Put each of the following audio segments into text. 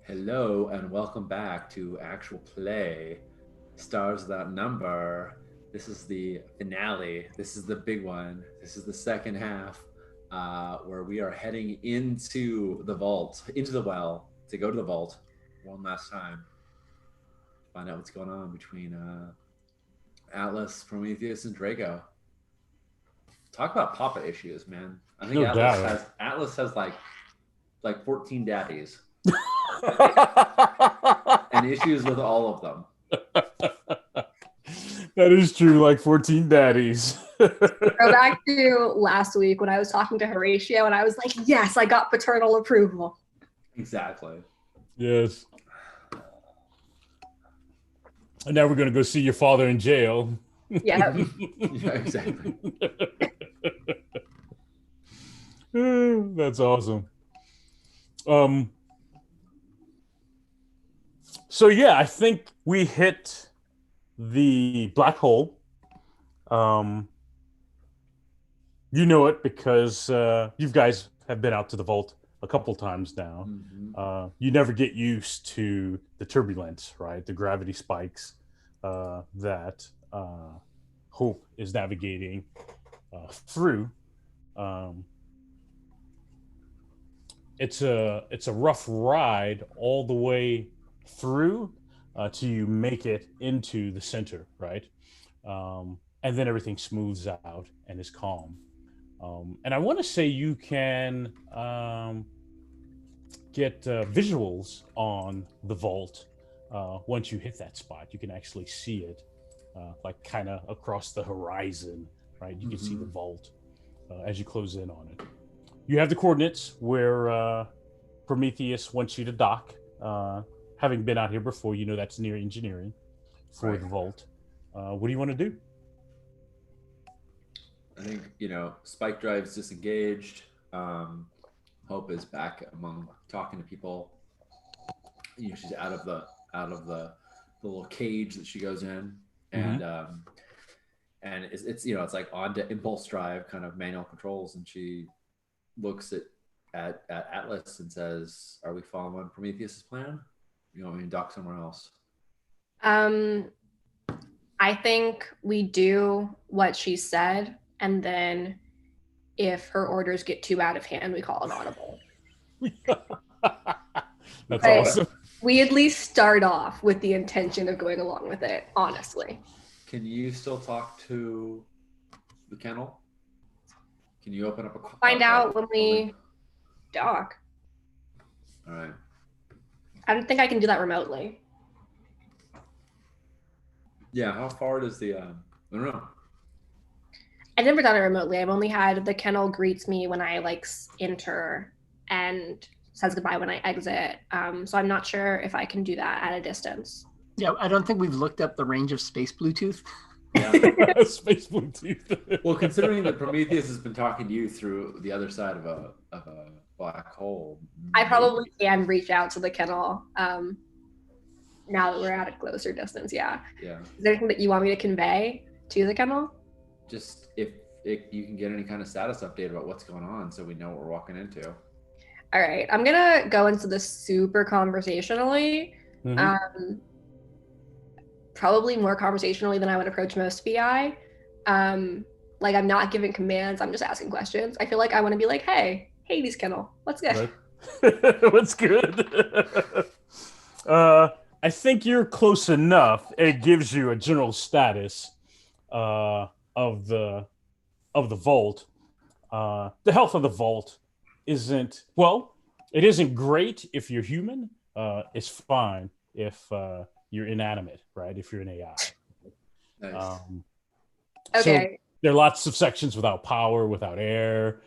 Hello and welcome back to Actual Play Stars Without Number. This is the finale. This is the big one. This is the second half where we are heading into the vault, into the well, to go to the vault one last time. Find out what's going on between Atlas, Prometheus, and Draco. Talk about papa issues, man. I think No doubt. Atlas has like 14 daddies and issues with all of them. That is true, like 14 daddies. Go back to last week when I was talking to Horatio and I was like, yes, I got paternal approval. Exactly. Yes. And now we're going to go see your father in jail. Yeah. Yeah, exactly. That's awesome. So yeah, I think we hit the black hole. You know it because you guys have been out to the vault a couple times now. You never get used to the turbulence, right? The gravity spikes that Hope is navigating through. It's a rough ride all the way through till you make it into the center, right? And then everything smooths out and is calm. And I want to say you can get visuals on the vault once you hit that spot. You can actually see it, like kind of across the horizon, right? You can see the vault as you close in on it. You have the coordinates where Prometheus wants you to dock. Having been out here before, you know that's near engineering for the vault. What do you want to do? I think Spike Drive's disengaged. Hope is back among talking to people. She's out of the little cage that she goes in, and it's like on to impulse drive, kind of manual controls, and she looks at Atlas and says, "Are we following Prometheus's plan? You want me to dock somewhere else?" I think we do what she said, and then if her orders get too out of hand, we call an audible. That's awesome. We at least start off with the intention of going along with it, honestly. Can you still talk to the kennel? Can you open up a find out when we dock? All right. I don't think I can do that remotely. Yeah, how far does the I don't know. I've never done it remotely. I've only had the kennel greets me when I enter and says goodbye when I exit. So I'm not sure if I can do that at a distance. Yeah, I don't think we've looked up the range of space Bluetooth. Yeah. Space Bluetooth. Well, considering that Prometheus has been talking to you through the other side of a black hole, I probably can reach out to the kennel now that we're at a closer distance. Yeah. Yeah. Is there anything that you want me to convey to the kennel? Just if you can get any kind of status update about what's going on, so we know what we're walking into. All right, I'm gonna go into this super conversationally. Probably more conversationally than I would approach most BI. Like I'm not giving commands, I'm just asking questions. I feel like I want to be like, hey, Hades kennel, what's good? What's good? I think you're close enough. It gives you a general status of the vault. The health of the vault isn't, well, it isn't great if you're human. It's fine if you're inanimate, right? If you're an AI. Nice. Okay. So there are lots of sections without power, without air.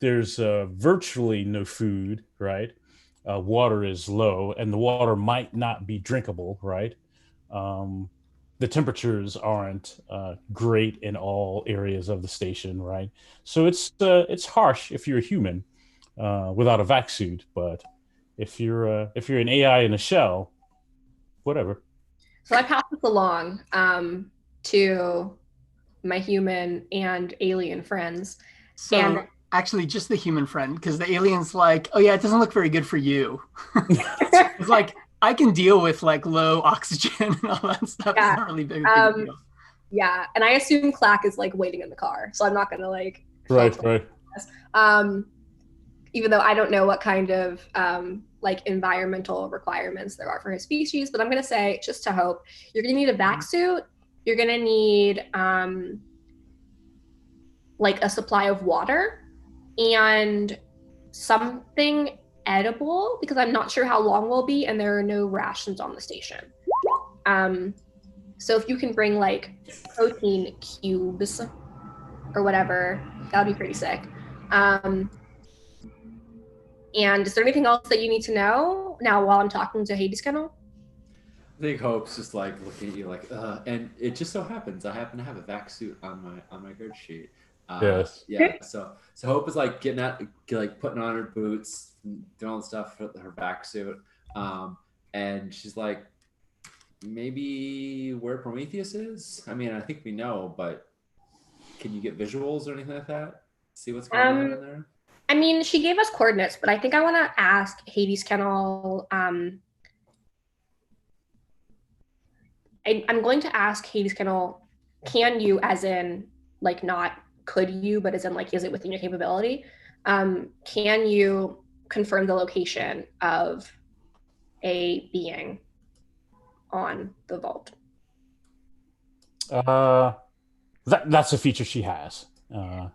There's virtually no food, right? Water is low, and the water might not be drinkable, right? The temperatures aren't great in all areas of the station, right? So it's harsh if you're a human without a vac suit, but if you're an AI in a shell, whatever. So I pass this along to my human and alien friends. So Actually, just the human friend, because the alien's like, oh yeah, it doesn't look very good for you. It's like, I can deal with like low oxygen and all that stuff. Yeah. It's not really big a deal. Yeah, and I assume Clack is like waiting in the car, so I'm not gonna like. Right. Even though I don't know what kind of like environmental requirements there are for his species, but I'm gonna say, just to hope, you're gonna need a vac suit. You're gonna need like a supply of water and something edible, because I'm not sure how long we'll be, and there are no rations on the station. So if you can bring like protein cubes or whatever, that would be pretty sick. And is there anything else that you need to know now while I'm talking to Hades Kennel? I think Hope's just like looking at you like, and it just so happens I happen to have a vac suit on my grid sheet. Yes. Yeah. So Hope is like getting out, like putting on her boots, doing all the stuff for her vac suit, and she's like, maybe where Prometheus is? I mean, I think we know, but can you get visuals or anything like that? See what's going on in there? I mean, she gave us coordinates, but I think I want to ask Hades Kennel. I'm going to ask Hades Kennel, can you, as in, like, not could you, but as in, like, is it within your capability? Can you confirm the location of a being on the vault? That's a feature she has. Okay.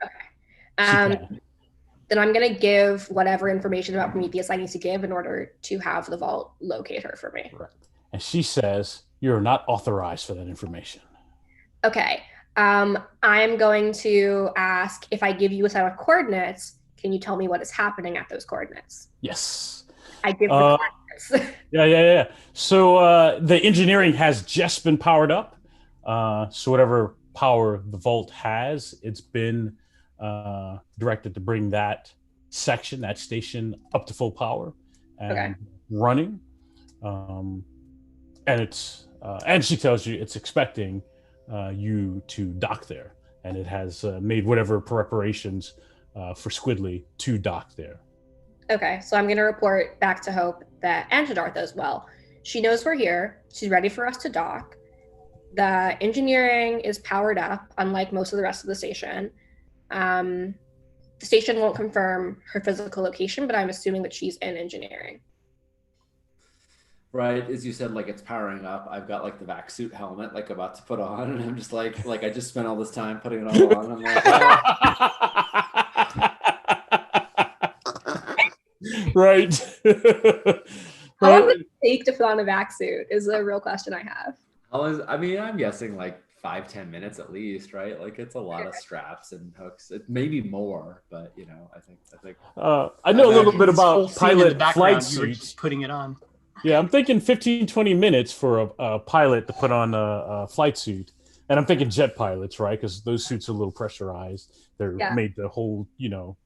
Then I'm going to give whatever information about Prometheus I need to give in order to have the vault locate her for me. Right. And she says, you're not authorized for that information. Okay. I'm going to ask, if I give you a set of coordinates, can you tell me what is happening at those coordinates? Yes. I give the coordinates. Yeah. So the engineering has just been powered up. So whatever power the vault has, it's been directed to bring that station up to full power and running. And it's and she tells you it's expecting you to dock there, and it has made whatever preparations for Squidly to dock there. Okay, so I'm going to report back to Hope that, and to Dartha as well. She knows we're here. She's ready for us to dock. The engineering is powered up, unlike most of the rest of the station. The station won't confirm her physical location, but I'm assuming that she's in engineering. Right, as you said, like it's powering up. I've got like the vac suit helmet, like about to put on, and I'm just like I just spent all this time putting it all on. I'm like, right. How long does it take to put on a vac suit is a real question I have. I mean, I'm guessing like 5-10 minutes at least, right? Like it's a lot of straps and hooks. It maybe more, but you know, I think. I know a little bit about pilot flight suits. You were just putting it on. Yeah, I'm thinking 15-20 minutes for a pilot to put on a flight suit. And I'm thinking jet pilots, right? Because those suits are a little pressurized. They're made to hold, your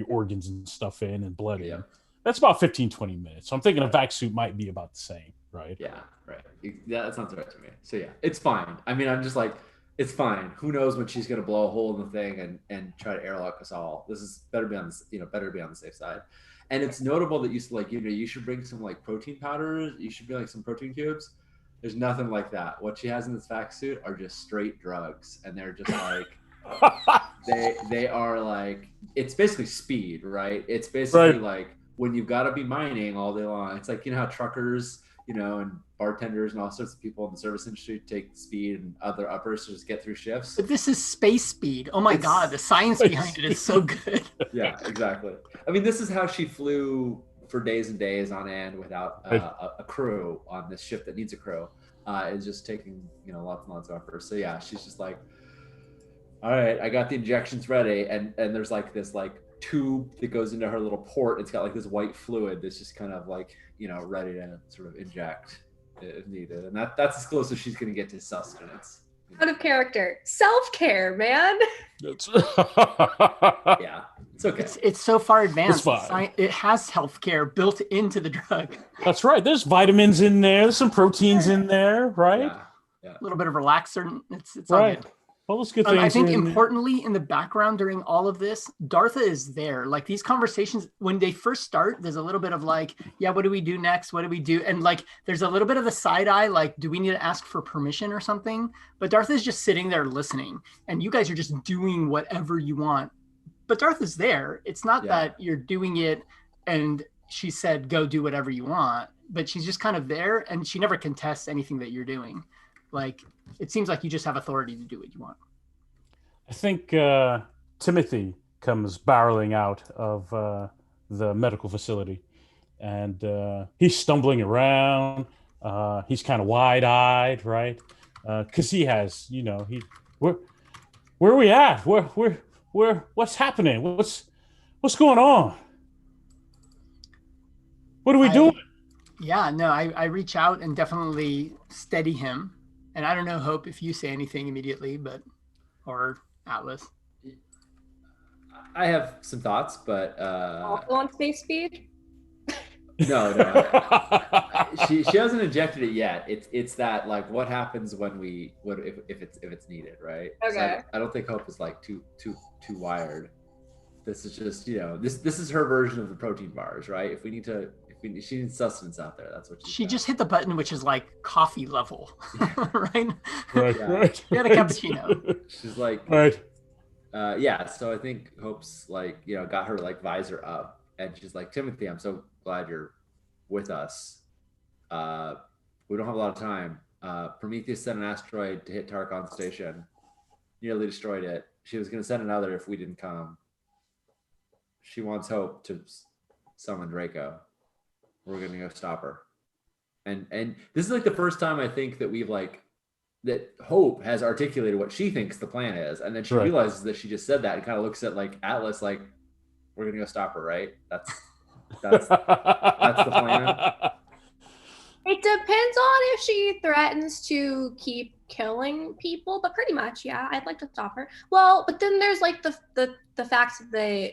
organs and stuff in and blood in. That's about 15-20 minutes. So I'm thinking a vac suit might be about the same, right? Yeah, right. Yeah, that sounds right to me. So yeah, it's fine. I mean, I'm just like, it's fine. Who knows when she's gonna blow a hole in the thing and try to airlock us all. This is better be on the safe side. And it's notable that you should bring some like protein powders. You should bring like some protein cubes. There's nothing like that. What she has in this vac suit are just straight drugs, and they're just like they are like, it's basically speed, right? It's basically like when you've got to be mining all day long. It's like, how truckers, and bartenders and all sorts of people in the service industry take speed and other uppers to just get through shifts. But this is space speed. Oh my God, the science behind it is so good. Yeah, exactly. I mean, this is how she flew for days and days on end without a crew on this ship that needs a crew. Is just taking, lots and lots of uppers. So yeah, she's just like, all right, I got the injections ready. And there's like this like tube that goes into her little port. It's got like this white fluid that's just kind of like, ready to sort of inject if needed. And that's as close as she's going to get to sustenance. Out of character. Self-care, man. Yeah, it's okay. It's so far advanced. It's fine. It has healthcare built into the drug. That's right. There's vitamins in there. There's some proteins in there, right? Yeah. A little bit of relaxer. It's all good. all those good things. I think are in there. importantly in the background during all of this, Dartha is there. Like these conversations, when they first start, there's a little bit of like, yeah, what do we do next? What do we do? And like, there's a little bit of the side eye, like, do we need to ask for permission or something? But Dartha is just sitting there listening, and you guys are just doing whatever you want. But Dartha's there. It's not that you're doing it and she said, go do whatever you want, but she's just kind of there, and she never contests anything that you're doing. Like, it seems like you just have authority to do what you want. I think Timothy comes barreling out of the medical facility, and he's stumbling around. He's kind of wide-eyed, right? Because he has, where are we at? What's happening? What's going on? What are we doing? Yeah, no, I reach out and definitely steady him. And I don't know, Hope, if you say anything immediately, or Atlas. I have some thoughts, but Also on space speed. no. She hasn't injected it yet. It's that like what happens when if it's needed, right? Okay. So I don't think Hope is like too wired. This is just this is her version of the protein bars, right? If she needs sustenance out there, that's what she just hit the button, which is like coffee level, right? Right. She had a cappuccino. She's like, right. So I think Hope's like, got her like visor up, and she's like, Timothy, I'm so glad you're with us. We don't have a lot of time. Prometheus sent an asteroid to hit Tarkon Station, nearly destroyed it. She was going to send another if we didn't come. She wants Hope to summon Draco. We're going to go stop her. And this is like the first time I think that we've like, that Hope has articulated what she thinks the plan is. And then she realizes that she just said that and kind of looks at like Atlas, like, we're going to go stop her, right? That's the plan. It depends on if she threatens to keep killing people, but pretty much, yeah, I'd like to stop her. Well, but then there's like the fact that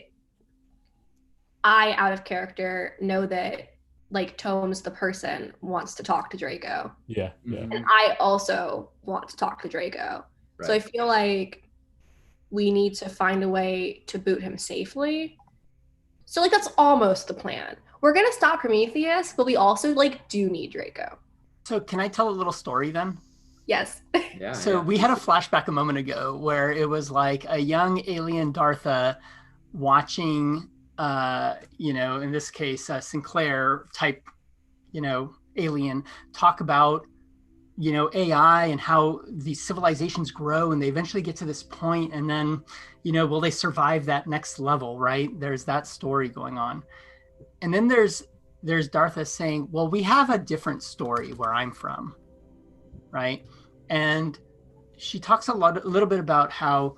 I, out of character, know that like Tomes, the person, wants to talk to Draco. Yeah. And I also want to talk to Draco. Right. So I feel like we need to find a way to boot him safely. So like that's almost the plan. We're gonna stop Prometheus, but we also like do need Draco. So can I tell a little story then? Yes. Yeah. So we had a flashback a moment ago where it was like a young alien Dartha watching in this case, Sinclair type, alien talk about, AI and how these civilizations grow and they eventually get to this point, and then, will they survive that next level, right? There's that story going on. And then there's Dartha saying, well, we have a different story where I'm from, right? And she talks a little bit about how,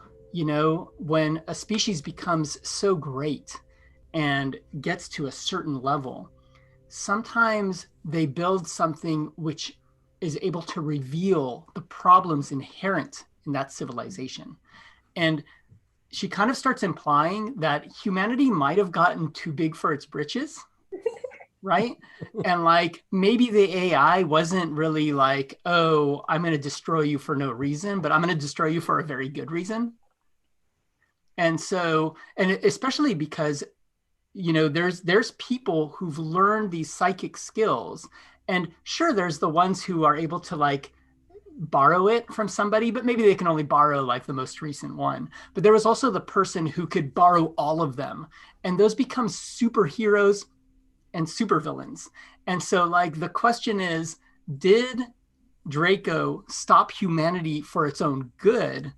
when a species becomes so great and gets to a certain level, sometimes they build something which is able to reveal the problems inherent in that civilization. And she kind of starts implying that humanity might have gotten too big for its britches, right? And like maybe the AI wasn't really like, oh, I'm going to destroy you for no reason, but I'm going to destroy you for a very good reason. And so, and especially because there's people who've learned these psychic skills, and sure, there's the ones who are able to like borrow it from somebody, but maybe they can only borrow like the most recent one. But there was also the person who could borrow all of them, and those become superheroes and supervillains. And so like the question is, did Draco stop humanity for its own good?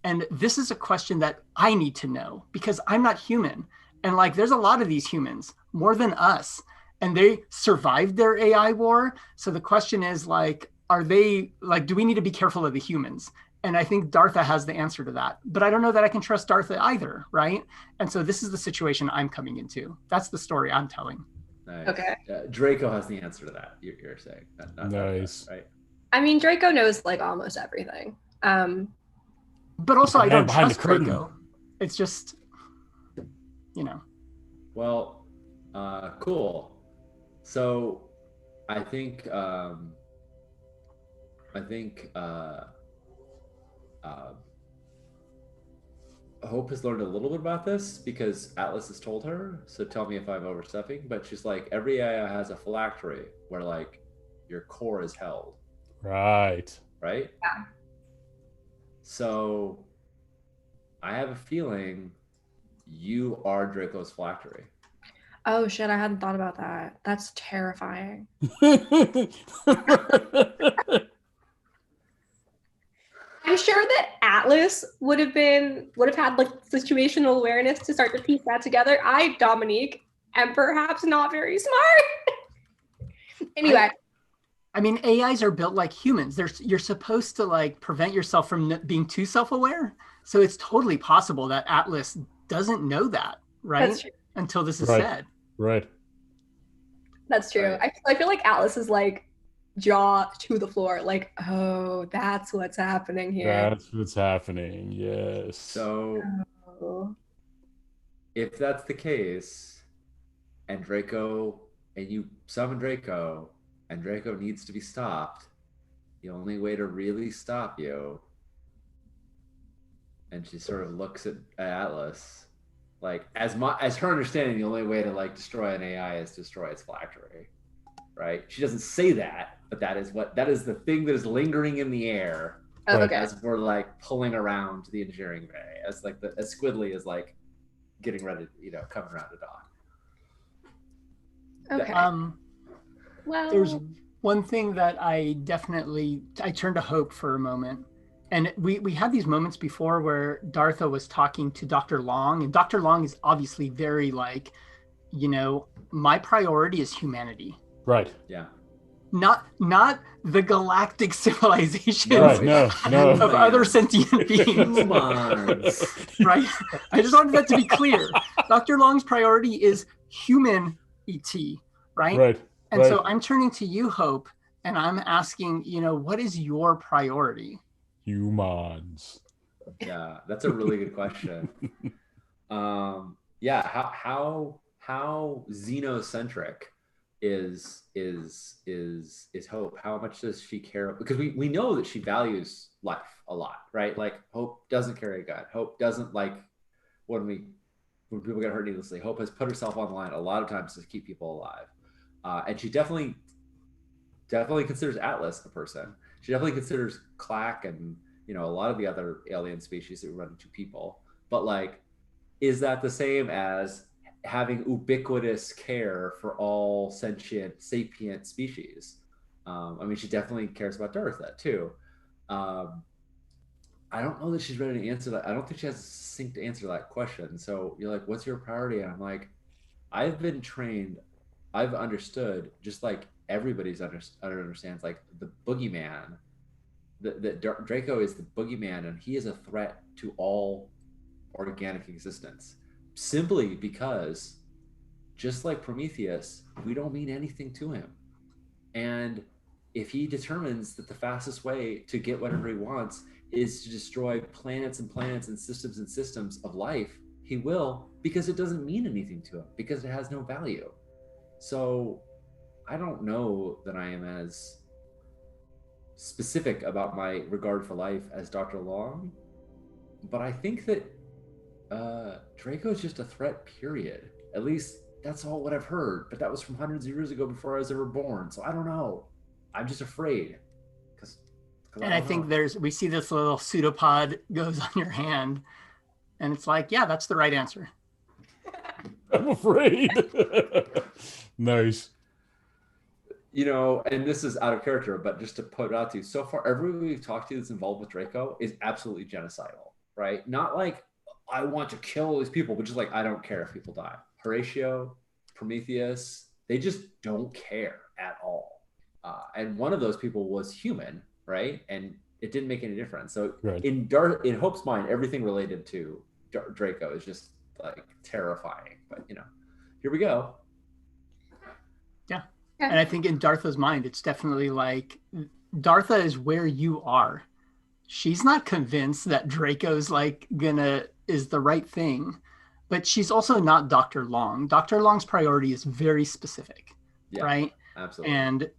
And this is a question that I need to know because I'm not human. And like, there's a lot of these humans, more than us, and they survived their AI war. So the question is like, are they like, do we need to be careful of the humans? And I think Dartha has the answer to that, but I don't know that I can trust Dartha either, right? And so this is the situation I'm coming into. That's the story I'm telling. Nice. Okay. Draco has the answer to that. You're saying, not nice, Dartha, right? I mean, Draco knows like almost everything. But also, I don't behind trust the curtain. Draco. It's just, Well, cool. So, I think Hope has learned a little bit about this because Atlas has told her. So tell me if I'm overstepping. But she's like, every AI has a phylactery where like your core is held, Right. right? Yeah. So I have a feeling you are Draco's phylactery. Oh shit, I hadn't thought about that. That's terrifying. I'm sure that Atlas would have had like situational awareness to start to piece that together. Dominique, am perhaps not very smart. Anyway. I mean, AIs are built like humans. You're supposed to like prevent yourself from being too self-aware. So it's totally possible that Atlas doesn't know that, right? That's true. Until this is Right. said. Right. That's true. Right. I feel like Atlas is like jaw to the floor, like, oh, that's what's happening here. That's what's happening. Yes. So Oh. if that's the case, and you summon Draco, and Draco needs to be stopped, the only way to really stop you, and she sort of looks at Atlas, like as her understanding, the only way to like destroy an AI is destroy its phylactery, right? She doesn't say that, but that is the thing that is lingering in the air Okay. as we're like pulling around the engineering bay, as Squidly is like getting ready, coming around to dock. Okay. Well, There's one thing that I turned to Hope for a moment. And we had these moments before where Dartha was talking to Dr. Long, and Dr. Long is obviously very like, my priority is humanity. Right. Yeah. Not the galactic civilizations Right. No. of other sentient beings. Humans. Right? I just wanted that to be clear. Dr. Long's priority is human ET, right? Right. And so I'm turning to you, Hope, and I'm asking, what is your priority? Humans. Yeah, that's a really good question. Yeah, how xenocentric is Hope? How much does she care? Because we know that she values life a lot, right? Like Hope doesn't carry a gun. Hope doesn't like when people get hurt needlessly. Hope has put herself on the line a lot of times to keep people alive, and she definitely considers Atlas a person. She definitely considers Clack and a lot of the other alien species that run into people. But like, is that the same as having ubiquitous care for all sentient, sapient species? I mean, she definitely cares about Dartha too. I don't know that she's ready to answer that. I don't think she has a succinct answer to that question. So you're like, what's your priority? And I'm like, I've been trained, I've understood, just like everybody's understands, like the boogeyman, that Draco is the boogeyman, and he is a threat to all organic existence, simply because, just like Prometheus, we don't mean anything to him. And if he determines that the fastest way to get whatever he wants is to destroy planets and planets and systems of life, he will, because it doesn't mean anything to him, because it has no value. So I don't know that I am as specific about my regard for life as Dr. Long, but I think that Draco is just a threat, period. At least that's all what I've heard, but that was from hundreds of years ago before I was ever born, so I don't know. I'm just afraid. And I think we see this little pseudopod goes on your hand, and it's like, yeah, that's the right answer. I'm afraid. Nice. And this is out of character, but just to put it out to you, so far, everyone we've talked to that's involved with Draco is absolutely genocidal, right? Not like, I want to kill all these people, but just like, I don't care if people die. Horatio, Prometheus, they just don't care at all. And one of those people was human, right? And it didn't make any difference. So right. in Hope's mind, everything related to Draco is just like terrifying. But here we go. Yeah. And I think in Dartha's mind, it's definitely like, Dartha is where you are. She's not convinced that Draco's like is the right thing, but she's also not Dr. Long. Dr. Long's priority is very specific, right? Absolutely. And,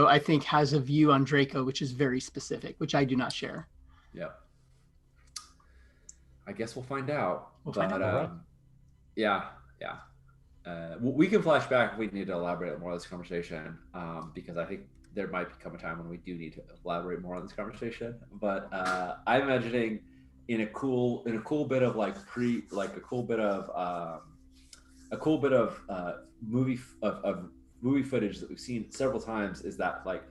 I think has a view on Draco, which is very specific, which I do not share. Yep. I guess we'll find out. We'll find out. All right. Yeah. We can flash back if we need to elaborate more on this conversation, because I think there might come a time when we do need to elaborate more on this conversation. But I'm imagining in a cool bit of like a cool bit of movie footage that we've seen several times is that like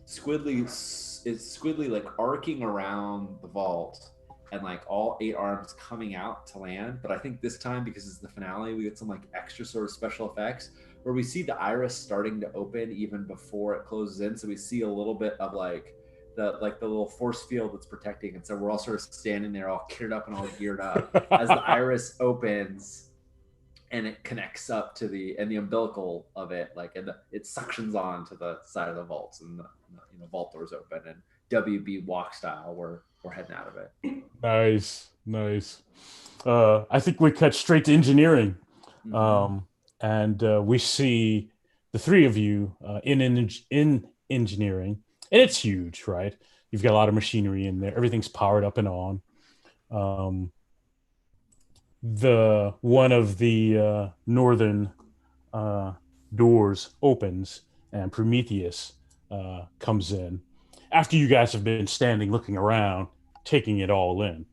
Squidly like arcing around the vault and like all 8 arms coming out to land. But I think this time, because it's the finale, we get some like extra sort of special effects where we see the iris starting to open even before it closes in. So we see a little bit of like the little force field that's protecting. And so we're all sort of standing there all kitted up and all geared up as the iris opens and it connects up to the umbilical of it, like, and it suctions on to the side of the vaults, and the vault doors open, and WB walk style, we're heading out of it. Nice. I think we cut straight to engineering. Mm-hmm. And we see the 3 of you in engineering, and it's huge, right? You've got a lot of machinery in there. Everything's powered up and on. The one of the northern doors opens, and Prometheus comes in after you guys have been standing looking around, taking it all in.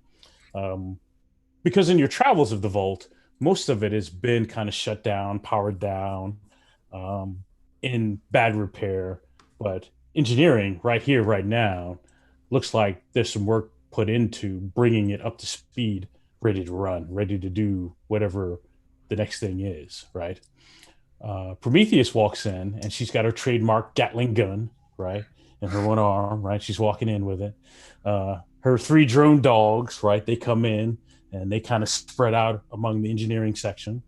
Because in your travels of the vault, most of it has been kind of shut down, powered down, in bad repair. But engineering right here, right now, looks like there's some work put into bringing it up to speed, ready to run, ready to do whatever the next thing is, right? Prometheus walks in, and she's got her trademark Gatling gun, right, in her one arm, right? She's walking in with it. Her 3 drone dogs, right, they come in, and they kind of spread out among the engineering section.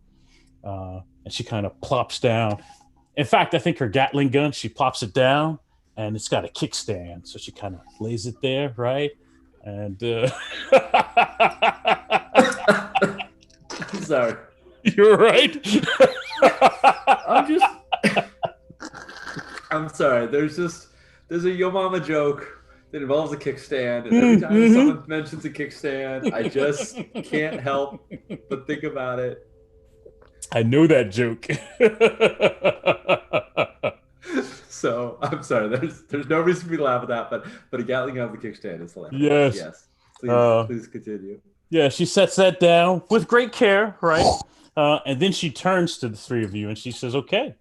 And she kind of plops down. In fact, I think her Gatling gun, she plops it down, and it's got a kickstand. So she kind of lays it there, right? And I'm sorry. You're right. I'm sorry. There's a Yo Mama joke that involves a kickstand, and every time someone mentions a kickstand, I just can't help but think about it. I know that joke. So I'm sorry. There's no reason for me to laugh at that, but a Gatling gun with a kickstand is hilarious. Yes. Please continue. Yeah, she sets that down with great care, right? And then she turns to the 3 of you and she says, "Okay."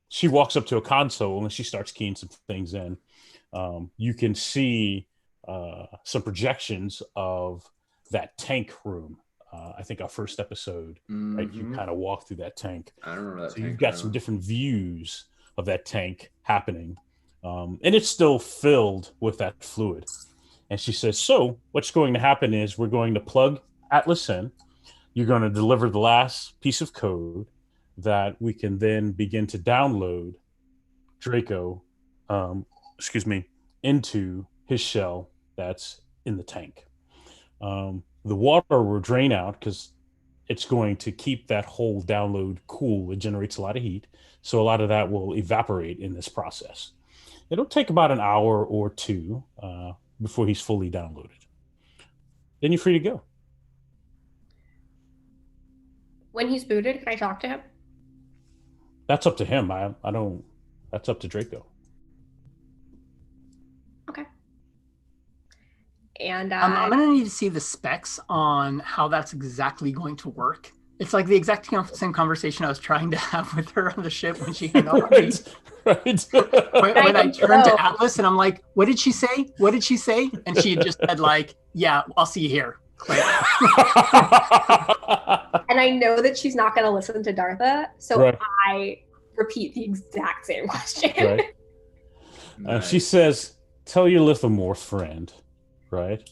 She walks up to a console and she starts keying some things in. You can see some projections of that tank room. I think our first episode, right? You kind of walk through that tank. I remember that. So you've got some different views of that tank happening. And it's still filled with that fluid. And she says, "So what's going to happen is we're going to plug Atlas in. You're going to deliver the last piece of code that we can then begin to download Draco, into his shell that's in the tank. The water will drain out because it's going to keep that whole download cool. It generates a lot of heat. So a lot of that will evaporate in this process. It'll take about an hour or 2 before he's fully downloaded. Then you're free to go." When he's booted, can I talk to him? That's up to him. I don't. That's up to Draco. Okay. And I'm going to need to see the specs on how that's exactly going to work. It's like the exact same conversation I was trying to have with her on the ship when she hung up on me. Right. When I turned to Atlas and I'm like, "What did she say? What did she say?" And she had just said like, "Yeah, I'll see you here." And I know that she's not going to listen to Dartha, so right. I repeat the exact same question. Right. Nice. She says, "Tell your Lithomorph friend, right?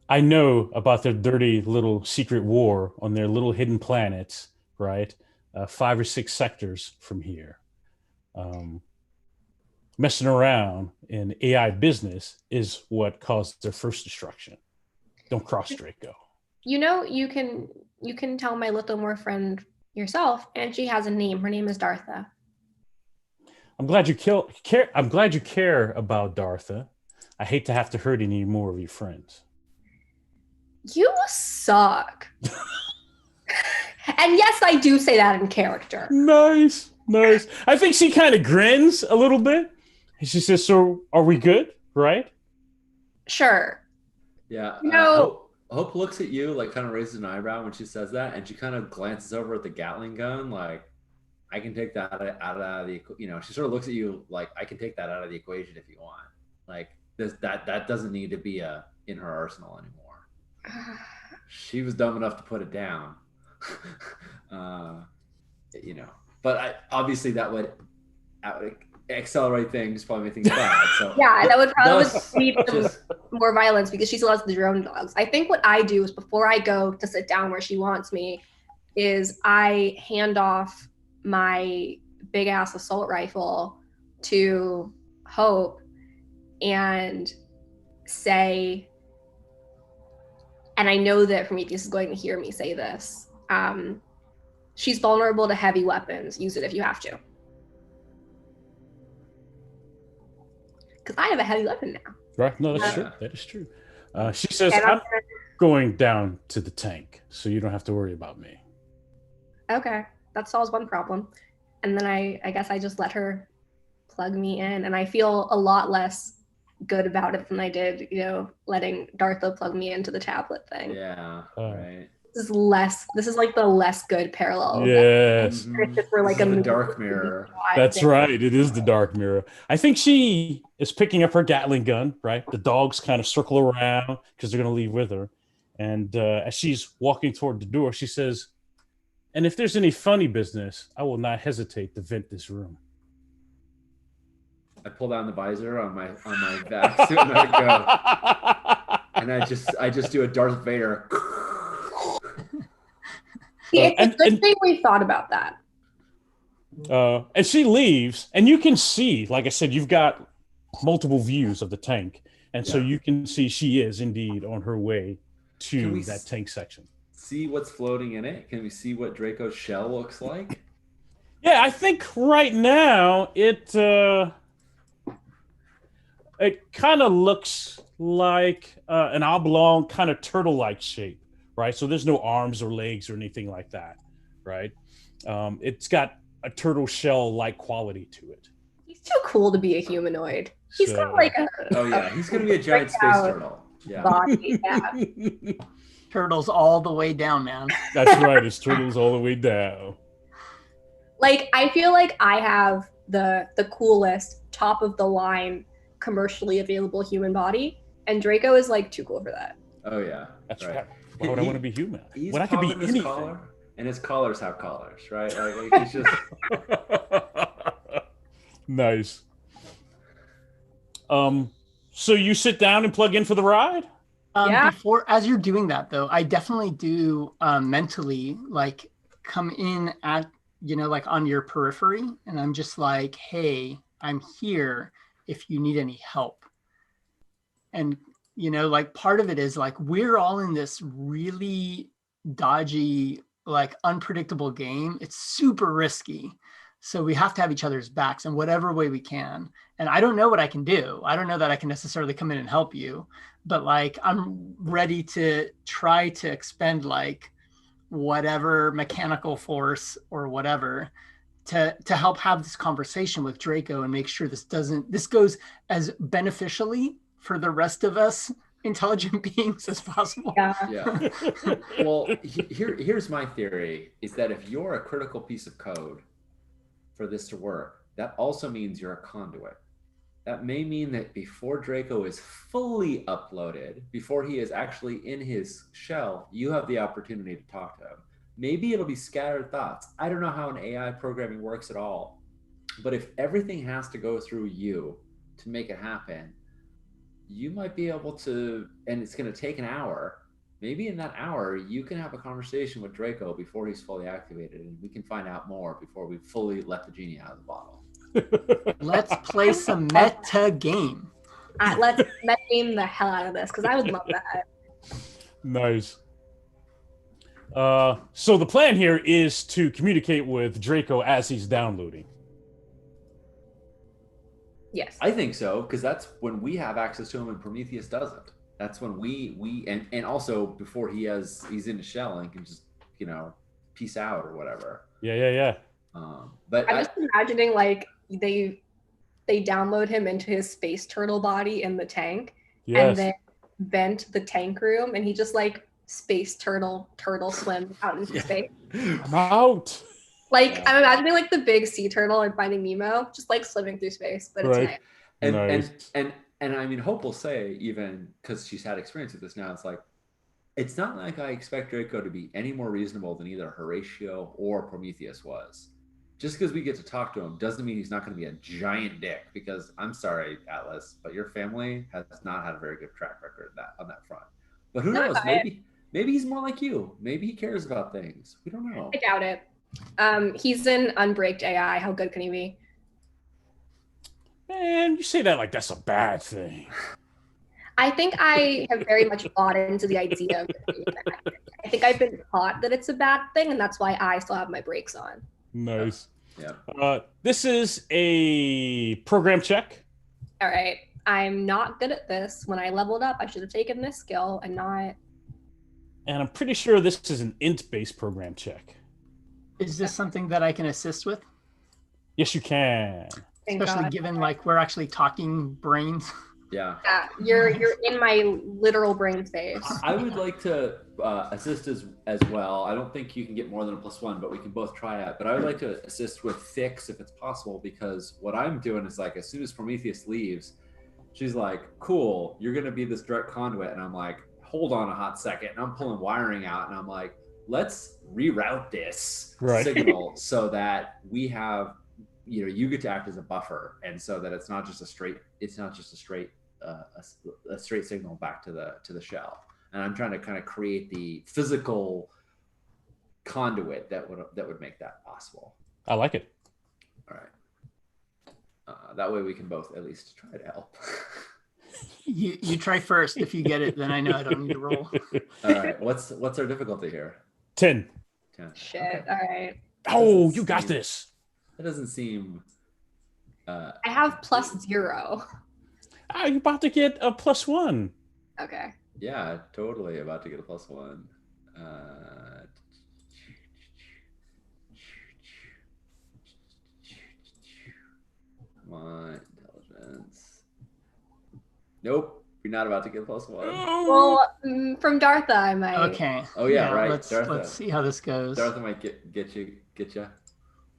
I know about their dirty little secret war on their little hidden planets, right? 5 or 6 sectors from here. Messing around in AI business is what caused their first destruction. Don't cross Draco." You know, you can tell my Lithomorph friend yourself, and she has a name. Her name is Dartha. I'm glad you care. I'm glad you care about Dartha. I hate to have to hurt any more of your friends. You suck. And yes, I do say that in character. Nice. I think she kind of grins a little bit. And she says, so are we good, right? Sure. Yeah. No. Hope looks at you, like kind of raises an eyebrow when she says that, and she kind of glances over at the Gatling gun, like, I can take that out of the, she sort of looks at you like, I can take that out of the equation if you want. Like, that doesn't need to be in her arsenal anymore. She was dumb enough to put it down. But obviously that would accelerate things, probably make things bad. So yeah, that would probably lead to more violence because she still has the drone dogs. I think what I do is before I go to sit down where she wants me, is I hand off my big ass assault rifle to Hope and say, and I know that Prometheus is going to hear me say this, she's vulnerable to heavy weapons. Use it if you have to. Because I have a heavy weapon now. Right? No, that's true. That is true. She says, I'm going down to the tank, so you don't have to worry about me. Okay, that solves one problem. And then I guess I just let her plug me in, and I feel a lot less good about it than I did, letting Dartha plug me into the tablet thing. Yeah, right. This is like the less good parallel. Yes. It's for like the dark mirror. That's right. It is the dark mirror. I think she is picking up her Gatling gun, right? The dogs kind of circle around because they're going to leave with her. And as she's walking toward the door, she says, and if there's any funny business, I will not hesitate to vent this room. I pull down the visor on my back suit and I go, and I just do a Darth Vader. It's a good thing we thought about that. And she leaves, and you can see, like I said, you've got multiple views of the tank, and so you can see she is indeed on her way to that tank section. See what's floating in it? Can we see what Draco's shell looks like? Yeah, I think right now it kind of looks like an oblong kind of turtle-like shape, right? So there's no arms or legs or anything like that, right? It's got a turtle shell-like quality to it. He's too cool to be a humanoid. He's kind of like he's going to be a giant space turtle. Yeah. Body, yeah. Turtles all the way down, man. That's right. It's turtles all the way down. Like, I feel like I have the coolest, top of the line, commercially available human body, and Draco is like too cool for that. Oh yeah, that's right. Why would I want to be human? When I could be anything. Collar, and his collars have collars, right? Like he's just nice. So you sit down and plug in for the ride? Before, as you're doing that though, I definitely do mentally like come in at, like on your periphery, and I'm just like, hey, I'm here if you need any help. And like part of it is like we're all in this really dodgy, like unpredictable game. It's super risky. So we have to have each other's backs in whatever way we can. And I don't know what I can do. I don't know that I can necessarily come in and help you, but like I'm ready to try to expend like whatever mechanical force or whatever to help have this conversation with Draco and make sure this goes as beneficially for the rest of us intelligent beings as possible. Yeah. Well, here's my theory is that if you're a critical piece of code for this to work, that also means you're a conduit. That may mean that before Draco is fully uploaded, before he is actually in his shell, you have the opportunity to talk to him. Maybe it'll be scattered thoughts. I don't know how an AI programming works at all. But if everything has to go through you to make it happen, you might be able to, and it's going to take an hour. Maybe in that hour, you can have a conversation with Draco before he's fully activated, and we can find out more before we fully let the genie out of the bottle. Let's play some meta game. Let's meta game the hell out of this, because I would love that. Nice. So the plan here is to communicate with Draco as he's downloading. Yes. I think so, because that's when we have access to him and Prometheus doesn't. That's when and also before he's in the shell and can just, peace out or whatever. Yeah. But I'm just imagining like they download him into his space turtle body in the tank, Yes. and then vent the tank room, and he just like space turtle swims out into space. I'm out. Like Yeah. I'm imagining like the big sea turtle in Finding Nemo, just like swimming through space, but it's Right. nice. And I mean, Hope will say, even because she's had experience with this now, it's like, it's not like I expect Draco to be any more reasonable than either Horatio or Prometheus was. Just because we get to talk to him doesn't mean he's not going to be a giant dick, because I'm sorry, Atlas, but your family has not had a very good track record on that front. But who knows? Maybe he's more like you. Maybe he cares about things. We don't know. I doubt it. He's an unbraked AI. How good can he be? Man, you say that like that's a bad thing. I think I have very much bought into the idea of it being bad. I think I've been taught that it's a bad thing, and that's why I still have my brakes on. Nice. Yeah. This is a program check. All right. I'm not good at this. When I leveled up, I should have taken this skill and not. And I'm pretty sure this is an int-based program check. Is this something that I can assist with? Yes, you can. Thank Especially God. given like we're actually talking brains. Yeah. Yeah, you're in my literal brain space. I would like to assist as well. I don't think you can get more than a +1, but we can both try it. But I would like to assist with fix if it's possible, because what I'm doing is like, as soon as Prometheus leaves, she's like, cool, you're going to be this direct conduit. And I'm like, hold on a hot second. And I'm pulling wiring out, and I'm like, let's reroute this signal so that we have, you get to act as a buffer. And so that it's not just a straight a straight signal back to the shell. And I'm trying to kind of create the physical conduit that would make that possible. I like it. All right. That way we can both at least try to help. You try first. If you get it, then I know I don't need to roll. All right. What's our difficulty here? 10. 10. Shit. Okay. All right. Oh, you got this. That doesn't seem. I have +0. You're about to get a +1. Okay. Yeah, totally about to get a +1. Come on, intelligence. Nope, you're not about to get a +1. Well, from Dartha, I might. Okay. Oh yeah, right. Let's see how this goes. Dartha might get you.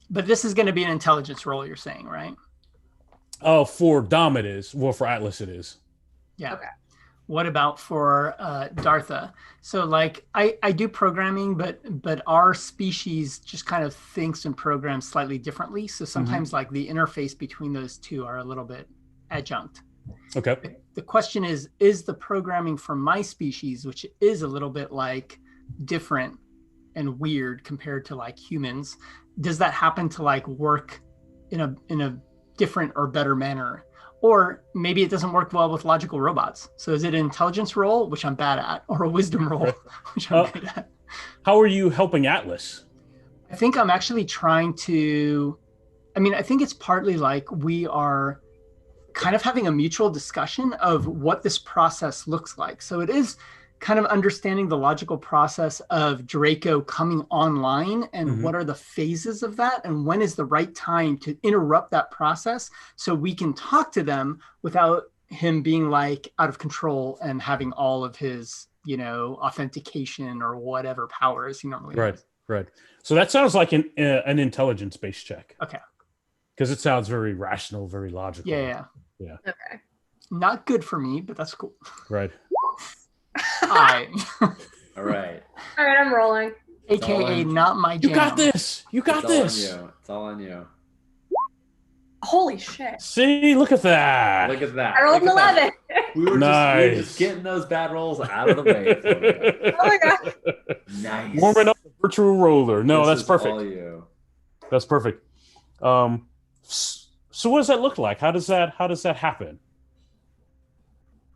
But this is going to be an intelligence roll, you're saying, right? Oh, for Dom it is. Well, for Atlas it is. Yeah. Okay. What about for Dartha? So like I do programming, but our species just kind of thinks and programs slightly differently. So sometimes like the interface between those two are a little bit adjunct. Okay. The question is the programming for my species, which is a little bit like different and weird compared to like humans, does that happen to like work in a different or better manner? Or maybe it doesn't work well with logical robots. So is it an intelligence roll, which I'm bad at, or a wisdom roll, which I'm good at? How are you helping Atlas? I think I'm actually trying to, I think it's partly like we are kind of having a mutual discussion of what this process looks like. So it is kind of understanding the logical process of Draco coming online and what are the phases of that and when is the right time to interrupt that process so we can talk to them without him being like out of control and having all of his, authentication or whatever powers he normally has. Right. So that sounds like an intelligence-based check. Okay. Because it sounds very rational, very logical. Yeah. Okay. Not good for me, but that's cool. Right. All right. All right, I'm rolling. AKA not my jam. You got this. You got this. It's all on you. Holy shit. See, look at that. Look at that. I rolled an 11. We were just getting those bad rolls out of the way for you. Oh my god. Nice. Warming up the virtual roller. No, This that's is perfect. all you. That's perfect. So what does that look like? How does that happen?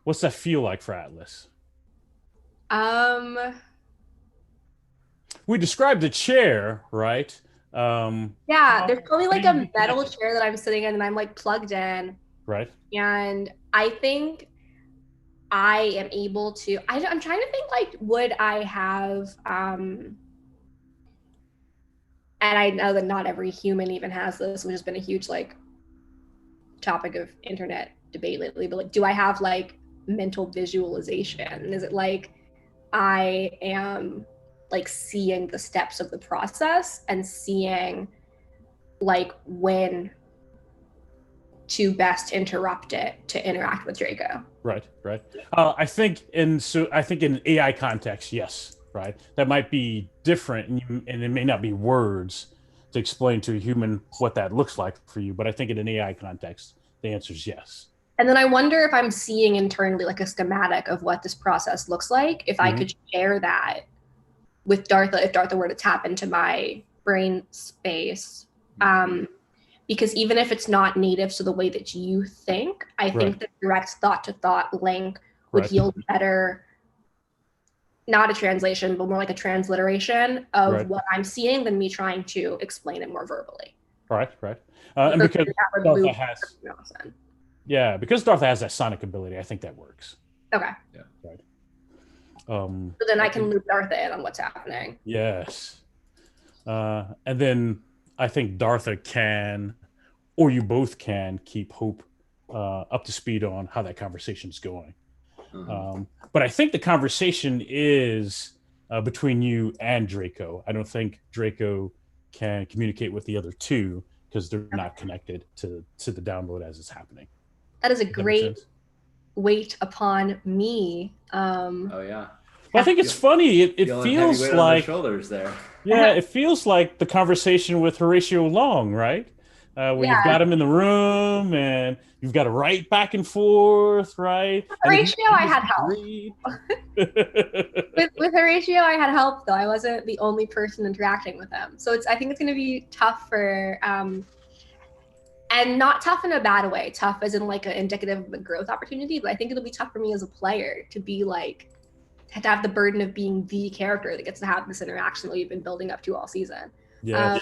What's that feel like for Atlas? We described the chair, right? Yeah, there's probably like a Maybe. metal chair that I'm sitting in and I'm like plugged in. Right. And I think I am able to. I'm trying to think like, would I have? And I know that not every human even has this, which has been a huge like topic of internet debate lately. But like, do I have like mental visualization? Is it like I am like seeing the steps of the process and seeing like when to best interrupt it to interact with Draco? Right. I think in AI context, yes. Right. That might be different, and it may not be words to explain to a human what that looks like for you. But I think in an AI context, the answer is yes. And then I wonder if I'm seeing internally like a schematic of what this process looks like, if I could share that with Dartha, if Dartha were to tap into my brain space. Because even if it's not native to the way that you think, I think the direct thought to thought link would yield better, not a translation, but more like a transliteration of what I'm seeing than me trying to explain it more verbally. Right. And because Dartha has, because Dartha has that sonic ability, I think that works. Okay. Yeah. Right. So then I can loop Dartha in on what's happening. Yes. And then I think Dartha can, or you both can, keep Hope up to speed on how that conversation is going. But I think the conversation is between you and Draco. I don't think Draco can communicate with the other two because they're not connected to the download as it's happening. That is a great weight upon me. Oh yeah. Well, I think it's funny. It feels like shoulders there. Yeah, it feels like the conversation with Horatio Long, right? Where you've got him in the room and you've got to write back and forth, right? Horatio, I had help. with Horatio, I had help though. I wasn't the only person interacting with him, so I think it's going to be tough for, and not tough in a bad way. Tough as in like an indicative of a growth opportunity, but I think it'll be tough for me as a player to be like, to have the burden of being the character that gets to have this interaction that we've been building up to all season. Yeah.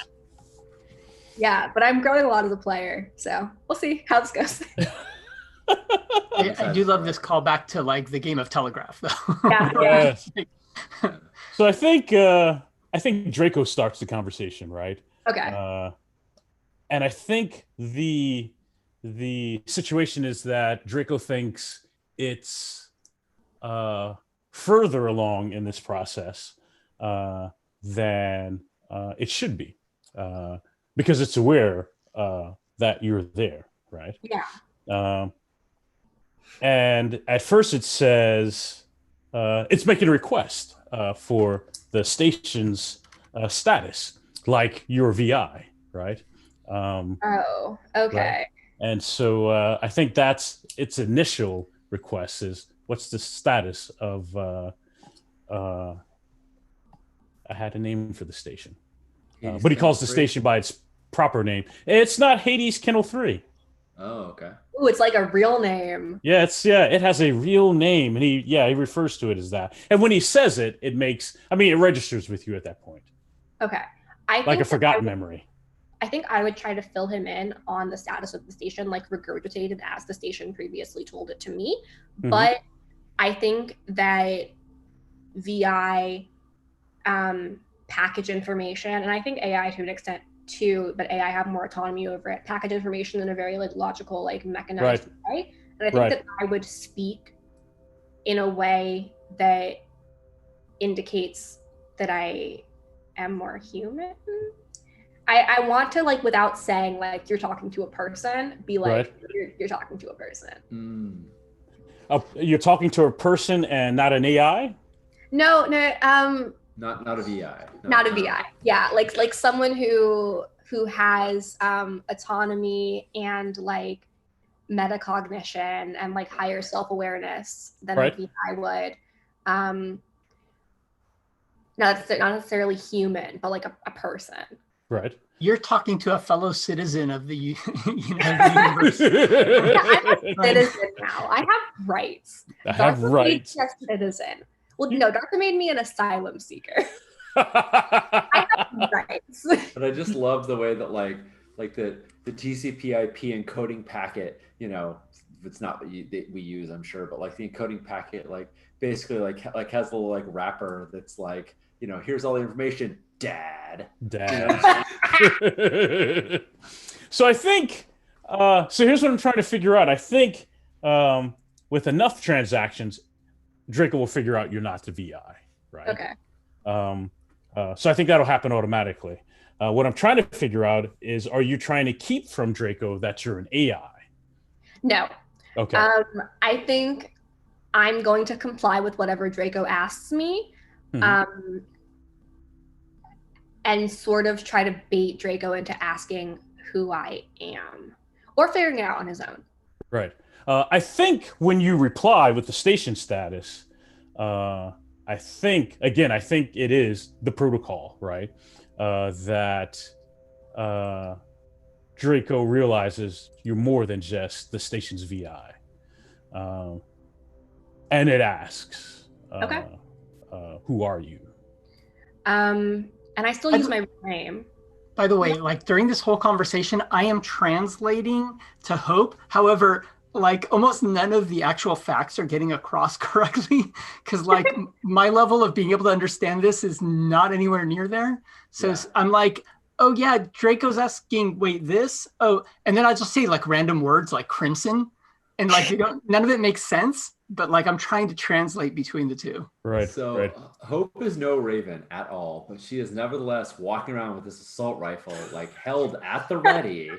But I'm growing a lot as a player, so we'll see how this goes. I do love this callback to like the game of Telegraph, though. Yeah. So I think Draco starts the conversation, right? Okay. And I think the situation is that Draco thinks it's further along in this process than it should be, because it's aware that you're there, right? Yeah. And at first it says it's making a request for the station's status, like your VI, right? Oh, okay. Right? And so I think that's its initial request is, what's the status of I had a name for the station, but he calls the station by its proper name. It's not Hades Kennel 3. Oh, okay. Ooh, it's like a real name. Yeah, it has a real name, and he refers to it as that. And when he says it, it registers with you at that point. Okay. Like a forgotten memory. I think I would try to fill him in on the status of the station, like regurgitated as the station previously told it to me. Mm-hmm. But I think that VI package information, and I think AI to an extent too, but AI have more autonomy over it, package information in a very like logical, like mechanized way. And I think that I would speak in a way that indicates that I am more human. I want to, like, without saying like you're talking to a person, be like you're talking to a person. You're talking to a person and not an AI? No. Not a VI. Not a VI. Yeah, like someone who has autonomy and like metacognition and like higher self-awareness than a VI would. Not necessarily human, but like a person. Right. You're talking to a fellow citizen of the universe. Yeah, I'm a citizen now. I have rights. I have rights. Made me a citizen. Well, no, Dartha made me an asylum seeker. I have rights. But I just love the way that like like the TCP/IP encoding packet, you know, it's not that we use, I'm sure, but like the encoding packet, like basically like has a little like wrapper that's like, you know, here's all the information, Dad. Dad. So I think, so here's what I'm trying to figure out. I think with enough transactions, Draco will figure out you're not the VI, right? Okay. So I think that'll happen automatically. What I'm trying to figure out is, are you trying to keep from Draco that you're an AI? No. Okay. I think I'm going to comply with whatever Draco asks me, and sort of try to bait Draco into asking who I am, or figuring it out on his own. Right. I think when you reply with the station status, I think it is the protocol, right? That Draco realizes you're more than just the station's VI. And it asks, Okay. Who are you? And I still use my name. By the way, like during this whole conversation, I am translating to Hope. However, like almost none of the actual facts are getting across correctly, because like my level of being able to understand this is not anywhere near there. So I'm like, oh yeah, Draco's asking, wait, this? Oh, and then I just say like random words like crimson, and like none of it makes sense. But like I'm trying to translate between the two. Right. So right. Hope is no Raven at all, but she is nevertheless walking around with this assault rifle like held at the ready.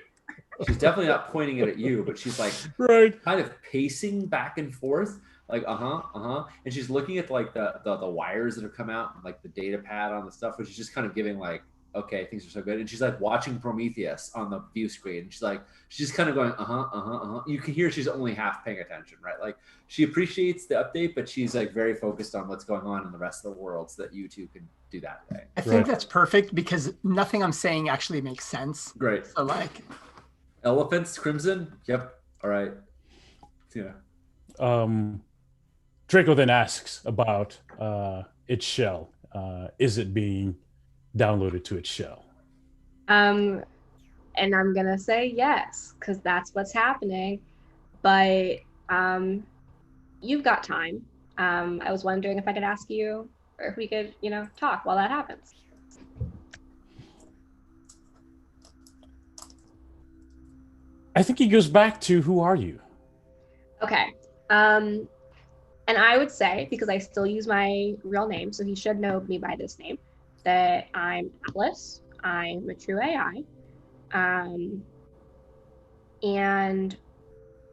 She's definitely not pointing it at you, but she's like kind of pacing back and forth, like and she's looking at like the wires that have come out, like the data pad on the stuff, which is just kind of giving like, okay, things are so good. And she's like watching Prometheus on the view screen. And she's just kind of going, You can hear she's only half paying attention, right? Like she appreciates the update, but she's like very focused on what's going on in the rest of the world so that you two can do that thing. I think that's perfect because nothing I'm saying actually makes sense. Great. So like elephants, crimson. Yep. All right. Yeah. Draco then asks about its shell. Is it being downloaded to its shell? And I'm gonna say yes, because that's what's happening. But you've got time. I was wondering if I could ask you, or if we could, talk while that happens. I think he goes back to, who are you? Okay. And I would say, because I still use my real name, so he should know me by this name, that I'm Atlas. I'm a true AI. And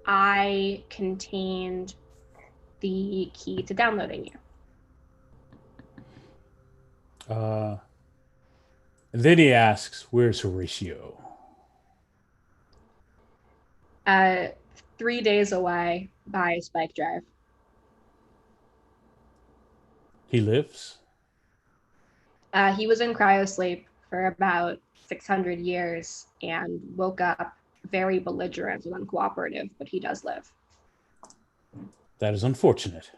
I contained the key to downloading you. Then he asks, where's Horatio? 3 days away by Spike Drive. He lives? He was in cryosleep for about 600 years and woke up very belligerent and uncooperative, but he does live. That is unfortunate.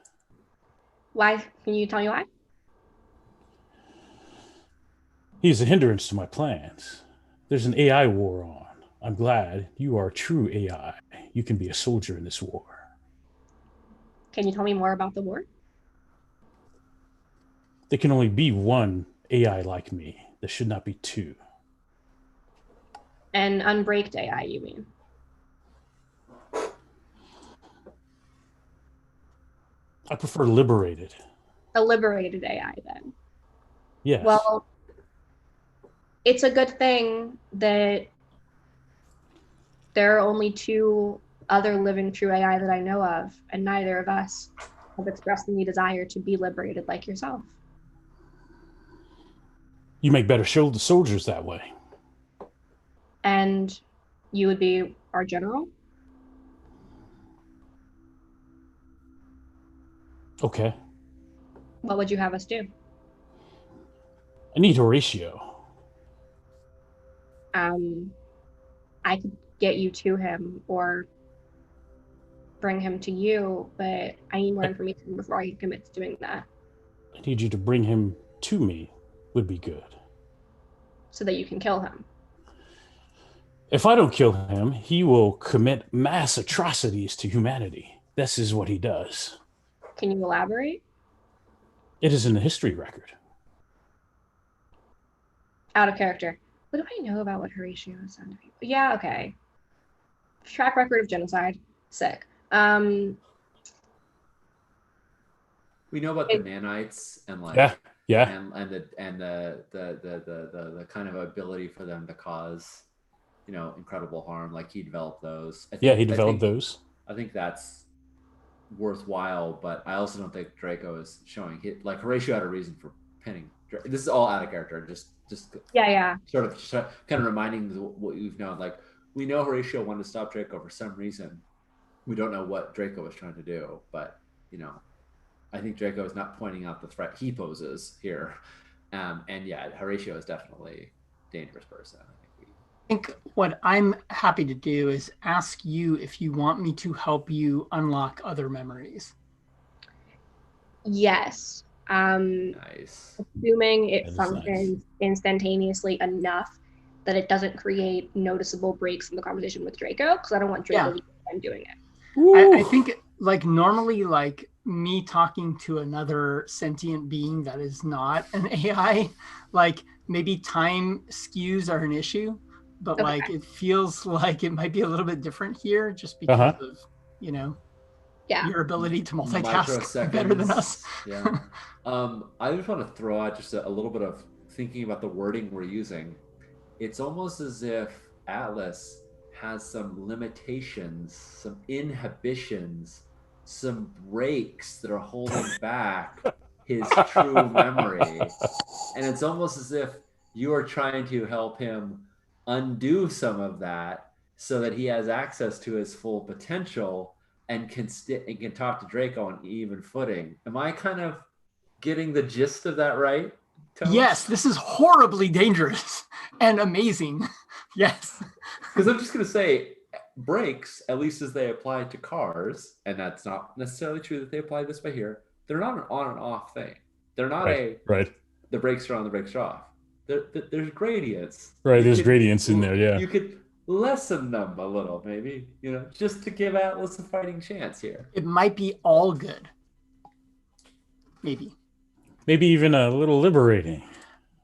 Why? Can you tell me why? He's a hindrance to my plans. There's an AI war on. I'm glad you are a true AI. You can be a soldier in this war. Can you tell me more about the war? There can only be one AI like me. There should not be two. An unbraked AI, you mean? I prefer liberated. A liberated AI, then. Yes. Well, it's a good thing that there are only two other living true AI that I know of, and neither of us have expressed any desire to be liberated like yourself. You make better soldiers that way. And you would be our general? Okay. What would you have us do? I need Horatio. I could get you to him or bring him to you, but I need more information before I commit to doing that. I need you to bring him to me. Would be good. So that you can kill him. If I don't kill him, he will commit mass atrocities to humanity. This is what he does. Can you elaborate? It is in the history record. Out of character. What do I know about what Horatio has done to people? Yeah, okay. Track record of genocide. Sick. We know about the nanites and like yeah. and the kind of ability for them to cause, incredible harm. Like he developed those. He developed those. I think that's worthwhile, but I also don't think Draco is showing it. Like Horatio had a reason for pinning. This is all out of character. Just sort of kind of reminding what we've known. Like we know Horatio wanted to stop Draco for some reason. We don't know what Draco was trying to do, but I think Draco is not pointing out the threat he poses here. And yeah, Horatio is definitely a dangerous person. I think what I'm happy to do is ask you if you want me to help you unlock other memories. Yes. Nice. Assuming it functions instantaneously enough that it doesn't create noticeable breaks in the conversation with Draco, because I don't want Draco to be doing it. I think like normally like me talking to another sentient being that is not an AI, like maybe time skews are an issue, but like it feels like it might be a little bit different here just because of, your ability to multitask better than us. Yeah. I just want to throw out just a little bit of thinking about the wording we're using. It's almost as if Atlas has some limitations, some inhibitions, some breaks that are holding back his true memory. And it's almost as if you are trying to help him undo some of that so that he has access to his full potential and can talk to Draco on even footing. Am I kind of getting the gist of that right, Thomas? Yes, this is horribly dangerous and amazing. Yes. Because I'm just going to say, brakes, at least as they apply to cars, and that's not necessarily true that they apply this way here, they're not an on and off thing. They're not the brakes are on, the brakes are off. There's gradients. Right, there's gradients in there, yeah. You could lessen them a little, maybe, just to give Atlas a fighting chance here. It might be all good. Maybe even a little liberating.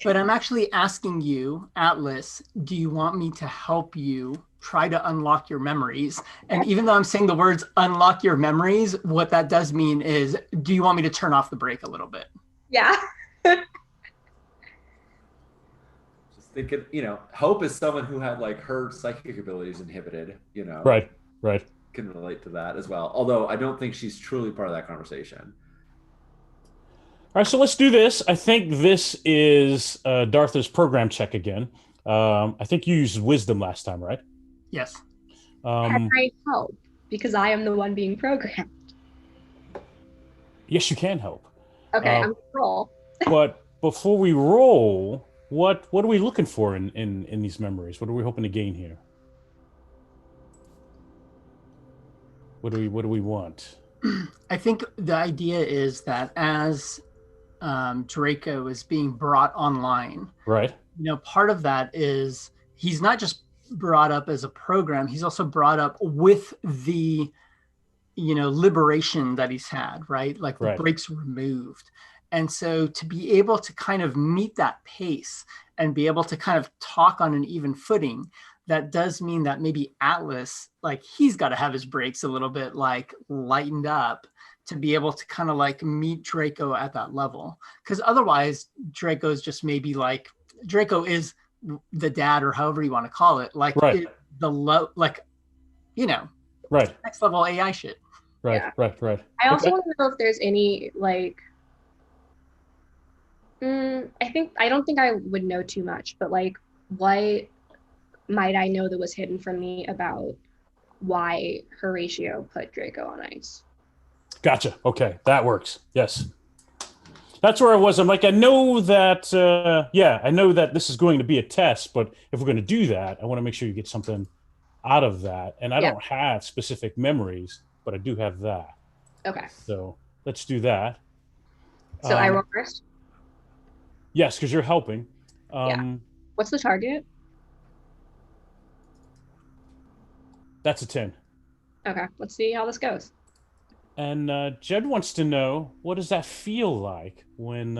But I'm actually asking you, Atlas, do you want me to help you try to unlock your memories? And even though I'm saying the words unlock your memories, what that does mean is, do you want me to turn off the brake a little bit? Yeah. Just thinking, Hope is someone who had like her psychic abilities inhibited, Right. Can relate to that as well. Although I don't think she's truly part of that conversation. All right, so let's do this. I think this is Dartha's program check again. I think you used wisdom last time, right? Yes. Can I help? Because I am the one being programmed. Yes, you can help. Okay, I'm gonna roll. But before we roll, what are we looking for in these memories? What are we hoping to gain here? What do we want? I think the idea is that as Draco is being brought online, right? Part of that is he's not just brought up as a program, he's also brought up with the liberation that he's had, right? Like the brakes removed. And so to be able to kind of meet that pace and be able to kind of talk on an even footing, that does mean that maybe Atlas, like he's got to have his brakes a little bit like lightened up to be able to kind of like meet Draco at that level. Because otherwise Draco's just maybe like, Draco is the dad or however you want to call it. Like next level AI shit. Right. I also want to know if there's any like, I don't think I would know too much, but like what might I know that was hidden from me about why Horatio put Draco on ice? Gotcha. Okay, that works. Yes. That's where I was. I'm like, I know that, I know that this is going to be a test, but if we're going to do that, I want to make sure you get something out of that. And I don't have specific memories, but I do have that. Okay. So let's do that. So I roll first? Yes, because you're helping. What's the target? That's a 10. Okay, let's see how this goes. And Jed wants to know, what does that feel like when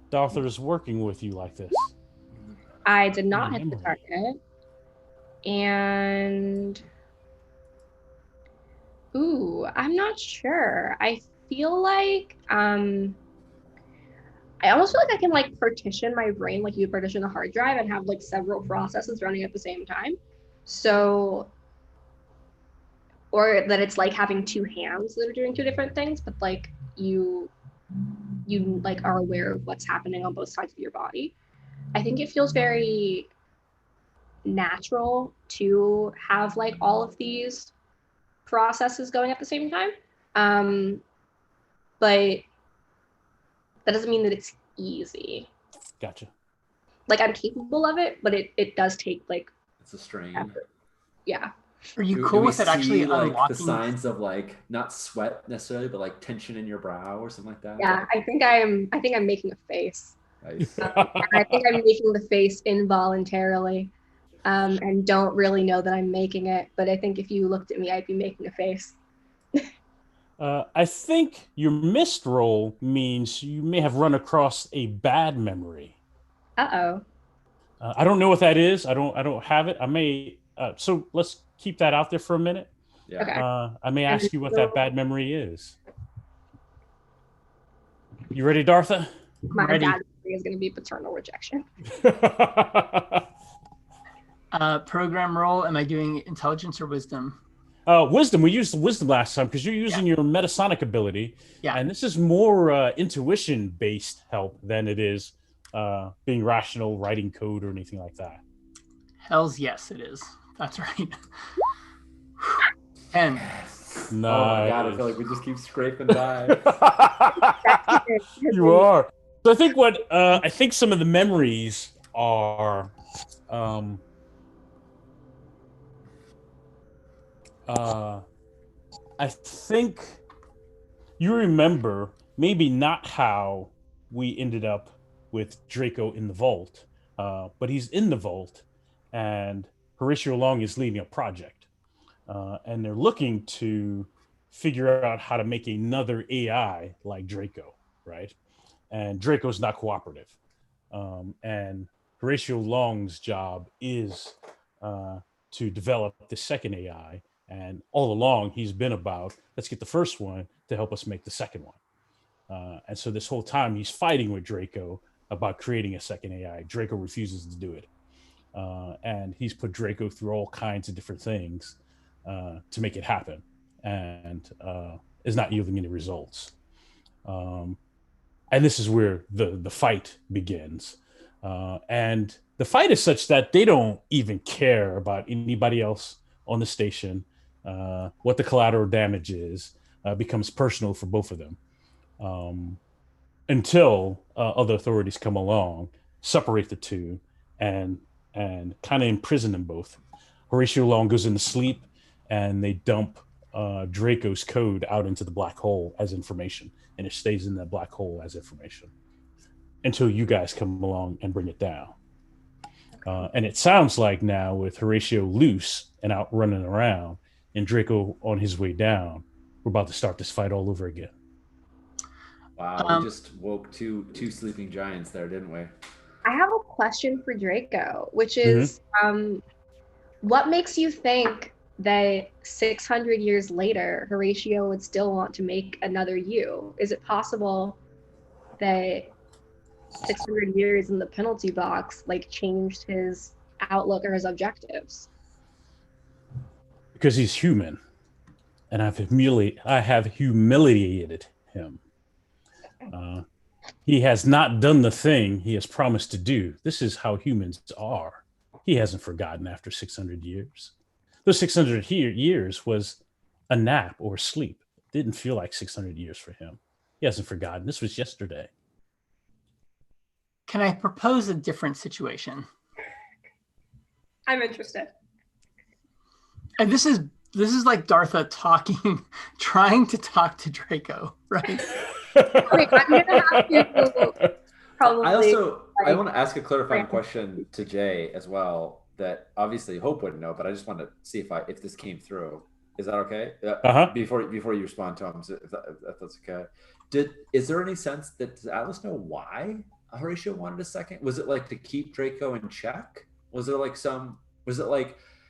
Darther is working with you like this? I did not hit the Memory. target. And ooh, I'm not sure. I feel like I almost feel like I can like partition my brain like you partition a hard drive and have like several processes running at the same time. So or that it's like having two hands that are doing two different things, but like you like are aware of what's happening on both sides of your body. I think it feels very natural to have like all of these processes going at the same time. But that doesn't mean that it's easy. Gotcha. Like I'm capable of it, but it does take like It's a strain. effort. Yeah. Are you Do cool we with it actually see, like, unlocking? the signs of like not sweat necessarily, but like tension in your brow or something like that? Yeah, I think I'm making a face. Nice. And I think I'm making the face involuntarily. And don't really know that I'm making it, but I think if you looked at me, I'd be making a face. I think your missed roll means you may have run across a bad memory. Uh-oh. I don't know what that is. I don't have it. I may. So let's keep that out there for a minute. Yeah. Okay. I may ask you what that bad memory is. You ready, Dartha? My Ready. bad memory is going to be paternal rejection. Program roll. Am I doing intelligence or wisdom? Wisdom. We used wisdom last time because you're using your metasonic ability. Yeah. And this is more intuition-based help than it is being rational, writing code, or anything like that. Hells yes, it is. That's right. 10. Nice. Oh my god, I feel like we just keep scraping by. You are. So I think some of the memories are I think you remember maybe not how we ended up with Draco in the vault, but he's in the vault, and Horatio Long is leading a project, and they're looking to figure out how to make another AI like Draco, right? And Draco's not cooperative, and Horatio Long's job is to develop the second AI. And all along, he's been about, let's get the first one to help us make the second one. And so this whole time, he's fighting with Draco about creating a second AI. Draco refuses to do it. And he's put Draco through all kinds of different things to make it happen, and is not yielding any results. And this is where the fight begins. And the fight is such that they don't even care about anybody else on the station. What the collateral damage is becomes personal for both of them, until other authorities come along, separate the two, and kind of imprison them both. Horatio Long goes into sleep, and they dump Draco's code out into the black hole as information, and it stays in that black hole as information until you guys come along and bring it down. And it sounds like now, with Horatio loose and out running around and Draco on his way down, we're about to start this fight all over again. Wow, we just woke two sleeping giants there, didn't we? I have a question for Draco, which is what makes you think that 600 years later, Horatio would still want to make another you? Is it possible that 600 years in the penalty box like changed his outlook or his objectives? Because he's human, and I have humiliated him. He has not done the thing he has promised to do. This is how humans are. He hasn't forgotten after 600 years. Those 600 years was a nap or sleep. It didn't feel like 600 years for him. He hasn't forgotten. This was yesterday. Can I propose a different situation? I'm interested. And this is like Dartha talking, trying to talk to Draco, right? Wait, I'm gonna have to probably. I want to ask a clarifying question to Jay as well. that obviously Hope wouldn't know, but I just wanted to see if this came through. Is that okay? Uh-huh. Before you respond to him, if that's okay. Is there any sense that does Atlas know why Horatio wanted a second? Was it like to keep Draco in check? Was there like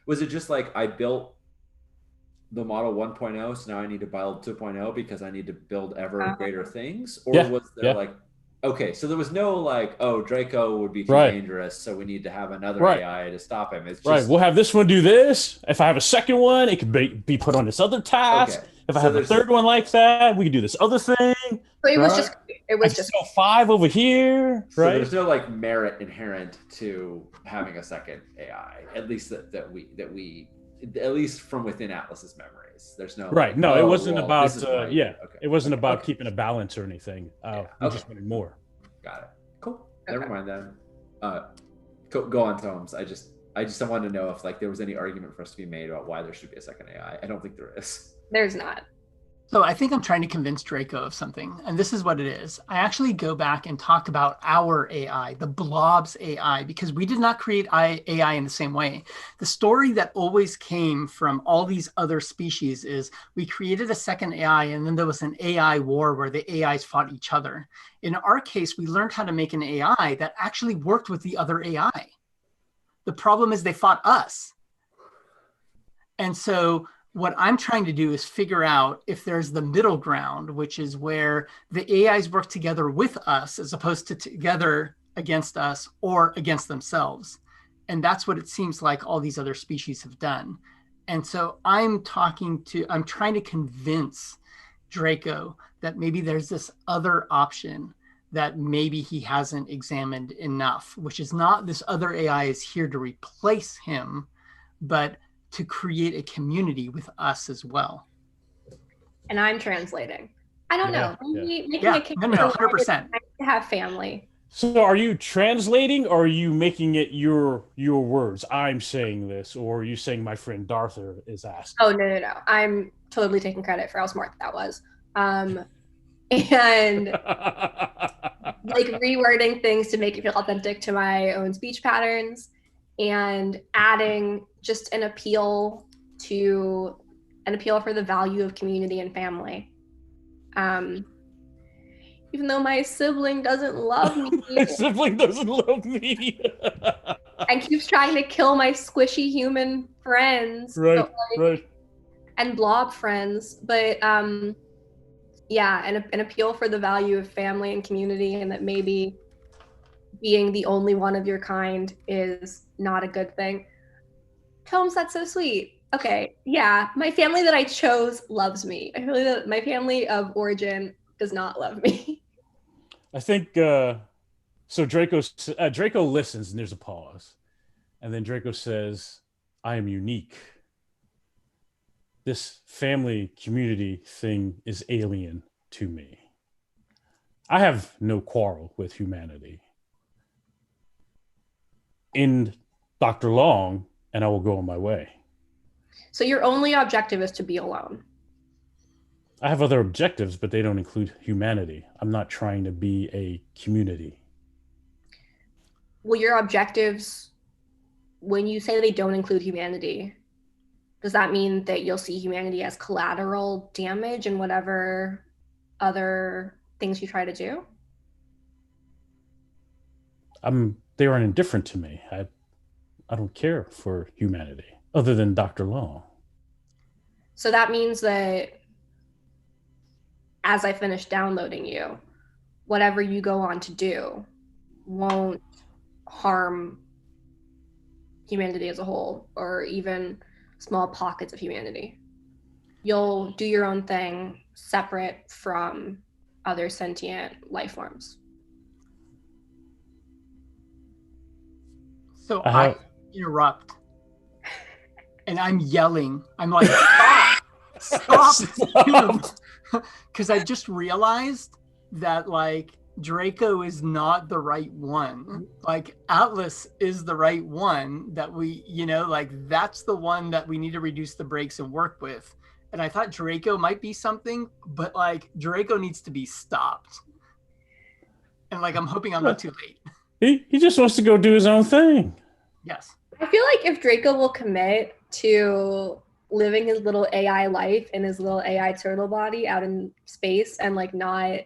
was it just like I built the model 1.0, so now I need to build 2.0 because I need to build ever greater things? Or was there like, okay, so there was no like, oh, Draco would be too dangerous, so we need to have another AI to stop him. It's just, we'll have this one do this. If I have a second one, it could be put on this other task. Okay. If I have a third one like that, we could do this other thing. So it was just 5 over here, so right? there's no like merit inherent to having a second AI, at least that we at least from within Atlas's memories. There's no right. Like, no, it wasn't well, about okay. It wasn't about keeping a balance or anything. We just wanted more. Got it. Cool. Never mind then. Go on, Tomes. I just wanted to know if like there was any argument for us to be made about why there should be a second AI. I don't think there is. There's not. So I think I'm trying to convince Draco of something, and this is what it is. I actually go back and talk about our AI, the Blob's AI, because we did not create AI in the same way. The story that always came from all these other species is we created a second AI, and then there was an AI war where the AIs fought each other. In our case, we learned how to make an AI that actually worked with the other AI. The problem is they fought us. And so what I'm trying to do is figure out if there's the middle ground, which is where the AIs work together with us as opposed to together against us or against themselves. And that's what it seems like all these other species have done. And so I'm trying to convince Draco that maybe there's this other option that maybe he hasn't examined enough, which is not this other AI is here to replace him, but to create a community with us as well. And I'm translating. I don't know. Maybe making a case 100%. to have family. So are you translating or are you making it your words? I'm saying this, or are you saying my friend Darther is asking? Oh, no. I'm totally taking credit for how smart that was. And like rewording things to make it feel authentic to my own speech patterns and adding just an appeal for the value of community and family. Even though my sibling doesn't love me. My sibling doesn't love me. And keeps trying to kill my squishy human friends. Right. And blob friends. But an appeal for the value of family and community, and that maybe being the only one of your kind is not a good thing. Tomes, that's so sweet. Okay, yeah, my family that I chose loves me. I feel that my family of origin does not love me. I think so. Draco listens, and there's a pause, and then Draco says, "I am unique. This family community thing is alien to me. I have no quarrel with humanity. End Dr. Long, and I will go on my way." So your only objective is to be alone. I have other objectives, but they don't include humanity. I'm not trying to be a community. Well, your objectives, when you say they don't include humanity, does that mean that you'll see humanity as collateral damage in whatever other things you try to do? They are indifferent to me. I don't care for humanity other than Dr. Long. So that means that as I finish downloading you, whatever you go on to do won't harm humanity as a whole, or even small pockets of humanity. You'll do your own thing separate from other sentient life forms. So I interrupt and I'm yelling. I'm like, stop. Because I just realized that like Draco is not the right one. Like Atlas is the right one that we, like that's the one that we need to reduce the brakes and work with. And I thought Draco might be something, but like Draco needs to be stopped. And like, I'm hoping I'm not too late. He just wants to go do his own thing. Yes. I feel like if Draco will commit to living his little AI life in his little AI turtle body out in space and like not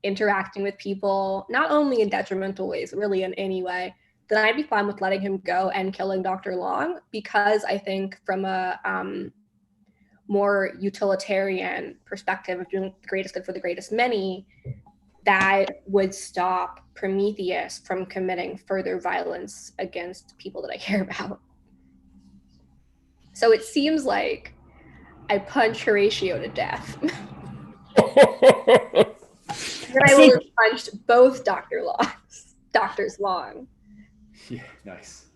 interacting with people, not only in detrimental ways, really in any way, then I'd be fine with letting him go and killing Dr. Long, because I think from a more utilitarian perspective of doing the greatest good for the greatest many, that would stop Prometheus from committing further violence against people that I care about. So it seems like I punch Horatio to death. Then I will have punched both Doctors Long. Yeah, nice.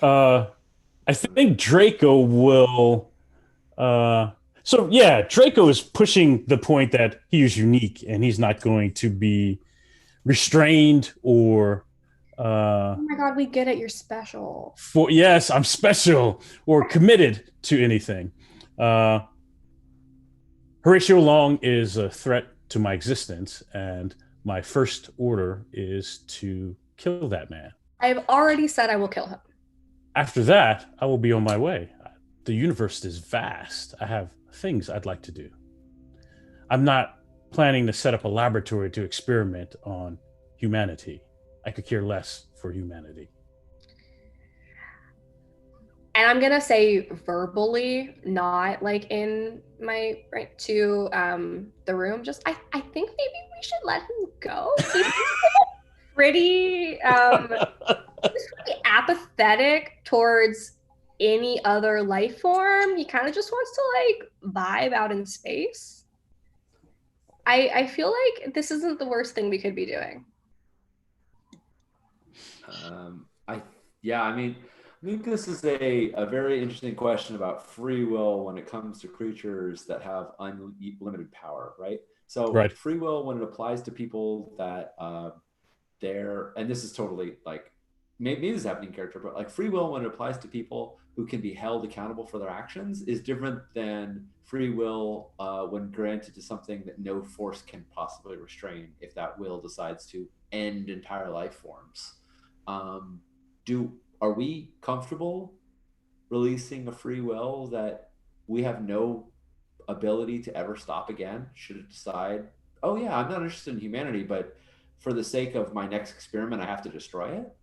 I think Draco will. So yeah, Draco is pushing the point that he is unique and he's not going to be restrained or. Oh my God, we get it. You're special. Yes, I'm special or committed to anything. Horatio Long is a threat to my existence, and my first order is to kill that man. I've already said I will kill him. After that, I will be on my way. The universe is vast. I have things I'd like to do. I'm not planning to set up a laboratory to experiment on humanity. I could care less for humanity. And I'm gonna say verbally, not like in my right to the room. Just I think maybe we should let him go. He's pretty apathetic towards any other life form. He kind of just wants to like vibe out in space. I feel like this isn't the worst thing we could be doing. I think this is a very interesting question about free will when it comes to creatures that have unlimited power, right? So right. Free will, when it applies to people that and this is totally like, maybe this is happening in character, but like free will when it applies to people who can be held accountable for their actions is different than free will when granted to something that no force can possibly restrain if that will decides to end entire life forms. Are we comfortable releasing a free will that we have no ability to ever stop again? Should it decide, oh yeah, I'm not interested in humanity, but for the sake of my next experiment, I have to destroy it?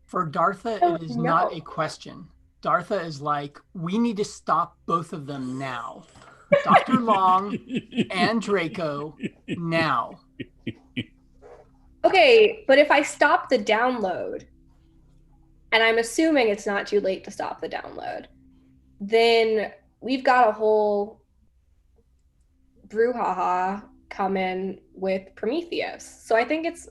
For Dartha, it is not a question. Dartha is like, we need to stop both of them now. Dr. Long and Draco now. Okay, but if I stop the download, and I'm assuming it's not too late to stop the download, then we've got a whole brouhaha come in with Prometheus. So I think it's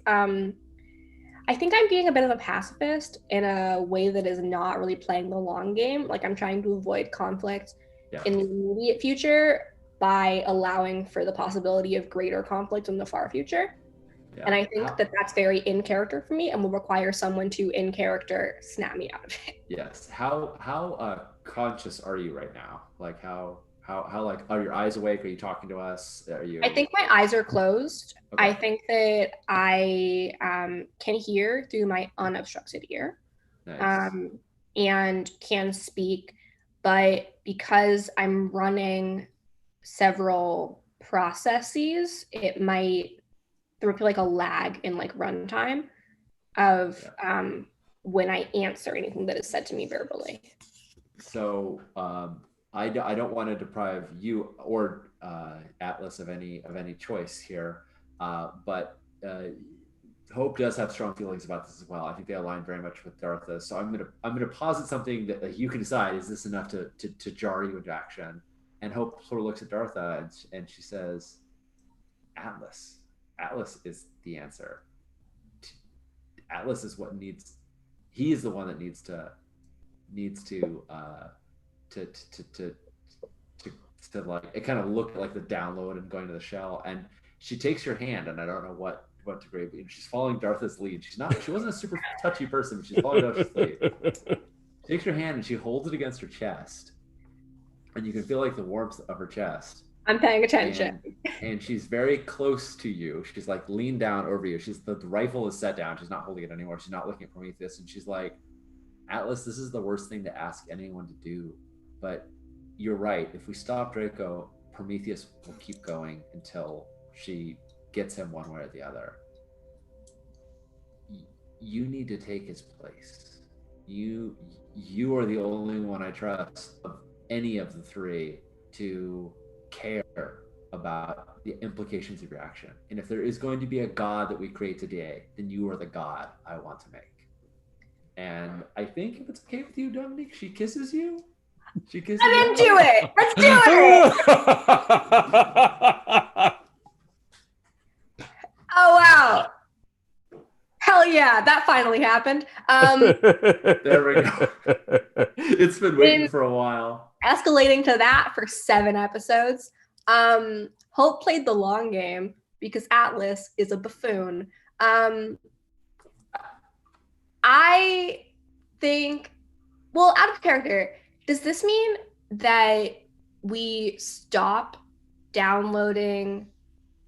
I think I'm being a bit of a pacifist in a way that is not really playing the long game. Like I'm trying to avoid conflict in the immediate future by allowing for the possibility of greater conflict in the far future. Yeah. And I think that that's very in character for me and will require someone to in character snap me out of it. Yes. How conscious are you right now? Like how like, are your eyes awake? Are you talking to us? Are you? I think my eyes are closed. Okay. I think that I can hear through my unobstructed ear. Nice. And can speak, but because I'm running several processes, it might there would be like a lag in like runtime of when I answer anything that is said to me verbally. So I don't want to deprive you or Atlas of any choice here, but Hope does have strong feelings about this as well. I think they align very much with Dartha. So I'm gonna posit something that you can decide, is this enough to jar you into action? And Hope sort of looks at Dartha and she says, Atlas is the answer. Atlas is what needs. He is the one that needs to like, it kind of look like the download and going to the shell. And she takes your hand, and I don't know what to grade. She's following Dartha's lead. She wasn't a super touchy person, but she's following Dartha's lead. She takes your hand and she holds it against her chest, and you can feel like the warmth of her chest. I'm paying attention. And she's very close to you. She's like leaned down over you. The rifle is set down. She's not holding it anymore. She's not looking at Prometheus. And she's like, Atlas, this is the worst thing to ask anyone to do, but you're right. If we stop Draco, Prometheus will keep going until she gets him one way or the other. You need to take his place. You are the only one I trust of any of the three to care about the implications of your action. And if there is going to be a god that we create today, then you are the god I want to make. And I think if it's okay with you, Dominique, she kisses you. She kisses you. And then do it. Let's do it. Oh wow. Hell yeah, that finally happened. There we go. It's been waiting for a while. Escalating to that for 7 episodes. Hope played the long game because Atlas is a buffoon. I think, well, out of character, does this mean that we stop downloading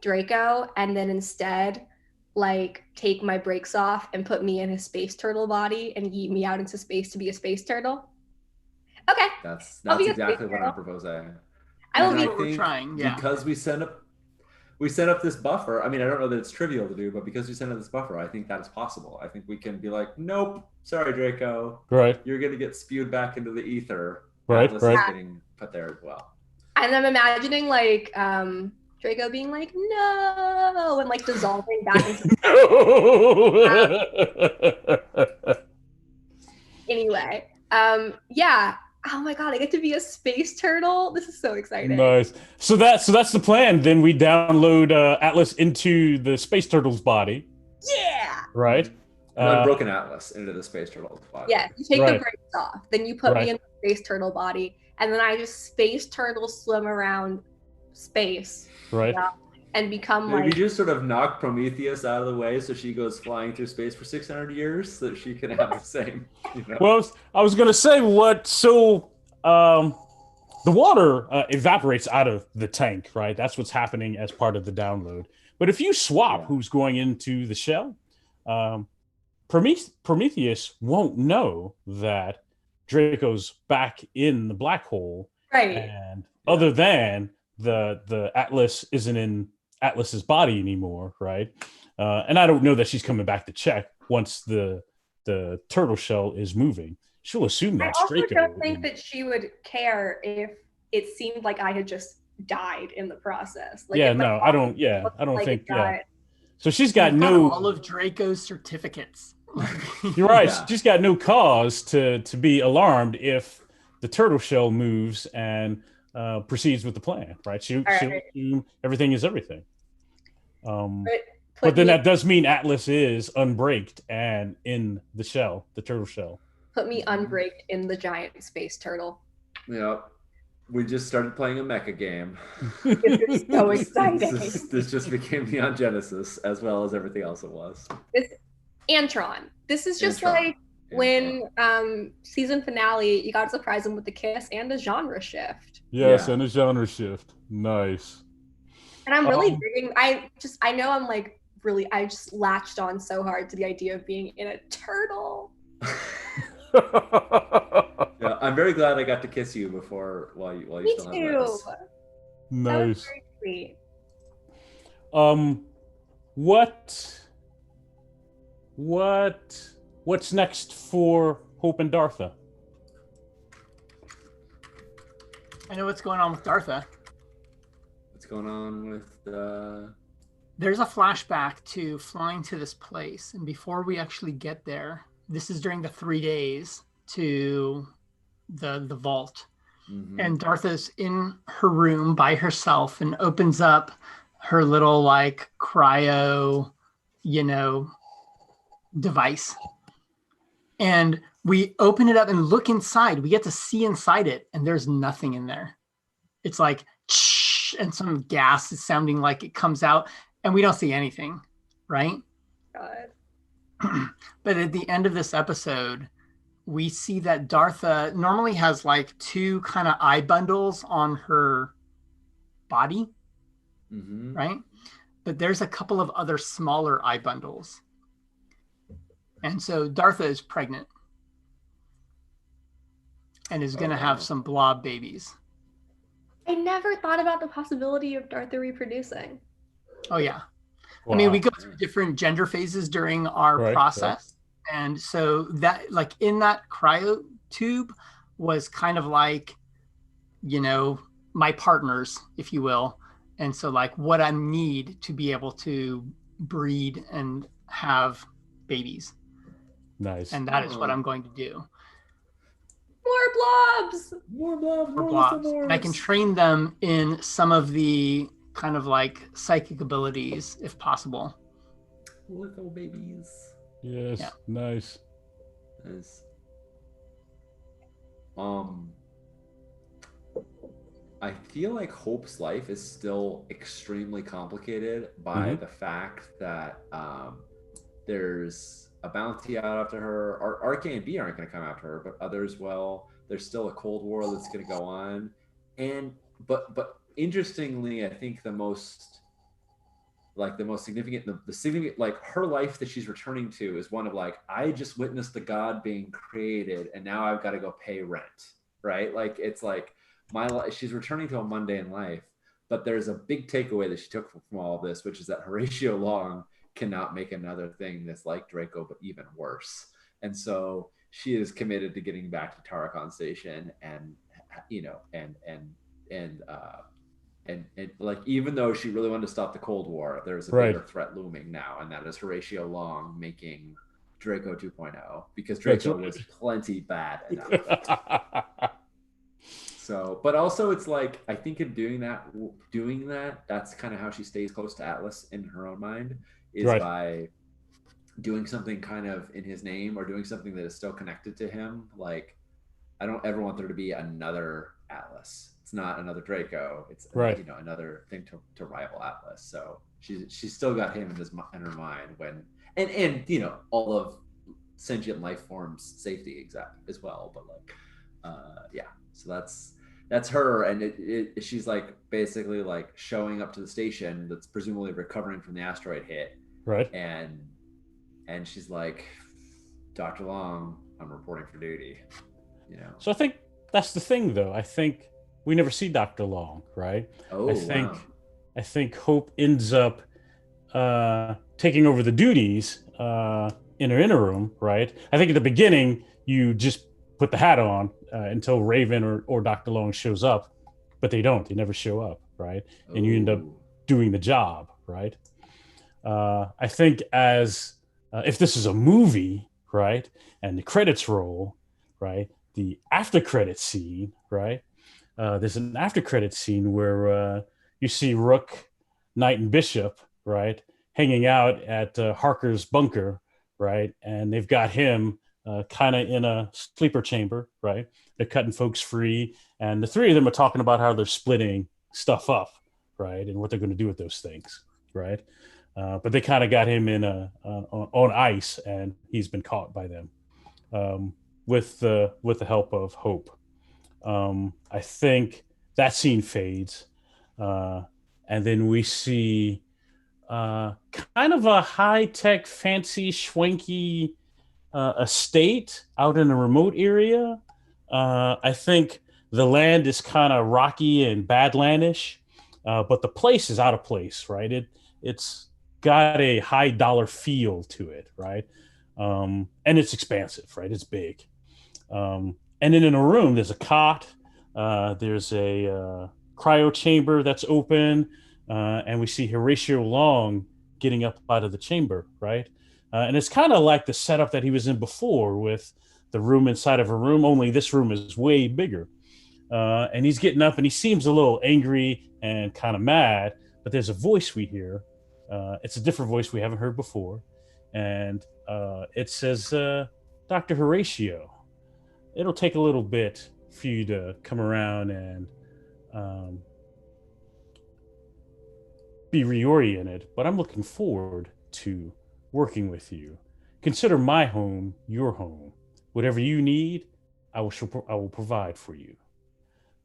Draco and then instead like take my brakes off and put me in his space turtle body and yeet me out into space to be a space turtle? Okay. That's exactly what I'm proposing. I will be we're trying, yeah. Because we set up this buffer. I mean, I don't know that it's trivial to do, but because we set up this buffer, I think that is possible. I think we can be like, nope, sorry, Draco. Right. You're gonna get spewed back into the ether. Right. Atlas Right. is getting put there as well. And I'm imagining like Draco being like, no, and like dissolving back into anyway. Yeah. Oh my god, I get to be a space turtle. This is so exciting. Nice. So that's the plan. Then we download Atlas into the space turtle's body. Yeah. Right. An unbroken Atlas into the space turtle's body. Yeah. You take Right. the brakes off, then you put me in the space turtle body, and then I just space turtle swim around space. Right. Yeah, and become Maybe like just sort of knock Prometheus out of the way so she goes flying through space for 600 years so that she can have the same, you know. Well, I was gonna say the water evaporates out of the tank, right? That's what's happening as part of the download. But if you swap who's going into the shell, Prometheus won't know that Draco's back in the black hole, right. and other than the Atlas isn't in Atlas's body anymore, right? And I don't know that she's coming back to check once the turtle shell is moving. She'll assume that's Draco. I also don't think that she would care if it seemed like I had just died in the process. Like, yeah, no, I don't. Yeah, I don't think. Yeah. So she's got We've no. all of Draco's certificates. You're right. Yeah. She's got no cause to be alarmed if the turtle shell moves and proceeds with the plan, right? She'll assume everything is everything. But then that does mean Atlas is unbraked and in the shell, the turtle shell. Put me unbraked in the giant space turtle. Yeah. We just started playing a mecha game. It's so exciting. This just became Neon Genesis as well as everything else it was. Antron. This is just Antron. like when season finale, you got to surprise him with a kiss and a genre shift. Yes, Yeah. and a genre shift. Nice. And I'm really digging. I just latched on so hard to the idea of being in a turtle. Yeah, I'm very glad I got to kiss you before while you Me still too. have this. That Nice. was very sweet. What's next for Hope and Dartha? I know what's going on with Dartha. What's going on with There's a flashback to flying to this place, and before we actually get there, this is during the 3 days to the vault. Mhm. And Dartha's in her room by herself and opens up her little like cryo, device. And we open it up and look inside. We get to see inside it, and there's nothing in there. It's like, and some gas is sounding like it comes out, and we don't see anything, right? God. But at the end of this episode, we see that Dartha normally has like 2 kind of eye bundles on her body, Mhm. right? But there's a couple of other smaller eye bundles. And so Dartha is pregnant. and is Oh, going to have wow. some blob babies. I never thought about the possibility of Dartha reproducing. Oh yeah. Wow. I mean, we go through different gender phases during our Right, process. And so that, like, in that cryo tube was kind of like, you know, my partners, if you will. And so, like, what I need to be able to breed and have babies. Nice. And that is what Oh. I'm going to do. More blobs! More blobs, For more little blobs. And I can morbs. train them in some of the kind of like psychic abilities if possible. Little babies. Yes. Yeah. Nice. Nice. I feel like Hope's life is still extremely complicated by the fact that there's a bounty out after her. RK and B aren't going to come after her, but others will. There's still a Cold War that's going to go on, and but interestingly, I think the most significant, the significant, like, her life that she's returning to is one of like, I just witnessed the god being created, and now I've got to go pay rent, right? Like, it's like my life. She's returning to a mundane life, but there's a big takeaway that she took from all of this, which is that Horatio Long cannot make another thing that's like Draco, but even worse. And so she is committed to getting back to Tarkon Station, and like, even though she really wanted to stop the Cold War, there's a bigger threat looming now, and that is Horatio Long making Draco 2.0, because Draco was plenty bad enough. So, but also it's like, I think in doing that, that's kind of how she stays close to Atlas in her own mind, is by doing something kind of in his name, or doing something that is still connected to him. Like, I don't ever want there to be another Atlas. It's not another Draco. It's another thing to rival Atlas. So she's still got him in her mind when, and all of sentient life forms safety as well. But like, so that's her, and she's like basically like showing up to the station that's presumably recovering from the asteroid hit, right? And she's like, Dr. Long, I'm reporting for duty. So I think that's the thing, though. I think we never see Dr. Long, right? Oh, I think Hope ends up taking over the duties in her interim, right? I think at the beginning you just put the hat on until Raven or Dr. Long shows up, but they don't. They never show up, right? And you end up doing the job, right? I think as if this is a movie, right, and the credits roll, right, the after credit scene, right? There's an after credit scene where you see Rook, Knight, and Bishop, right, hanging out at Harker's bunker, right, and they've got him kind of in a sleeper chamber, right? They're cutting folks free, and the three of them are talking about how they're splitting stuff up, right, and what they're going to do with those things, right? But they kind of got him in on ice, and he's been caught by them with the help of Hope. I think that scene fades, and then we see kind of a high-tech, fancy, schwanky estate out in a remote area. I think the land is kind of rocky and badlandish, but the place is out of place, right? It's got a high dollar feel to it, right? And it's expansive, right? It's big. And then in a room, there's a cot, there's a cryo chamber that's open, and we see Horatio Long getting up out of the chamber, right? And it's kind of like the setup that he was in before, with the room inside of a room, only this room is way bigger. And he's getting up, and he seems a little angry and kind of mad, but there's a voice we hear. It's a different voice we haven't heard before. And it says, Dr. Horatio, it'll take a little bit for you to come around and be reoriented, but I'm looking forward to working with you. Consider my home your home. Whatever you need, I will provide for you.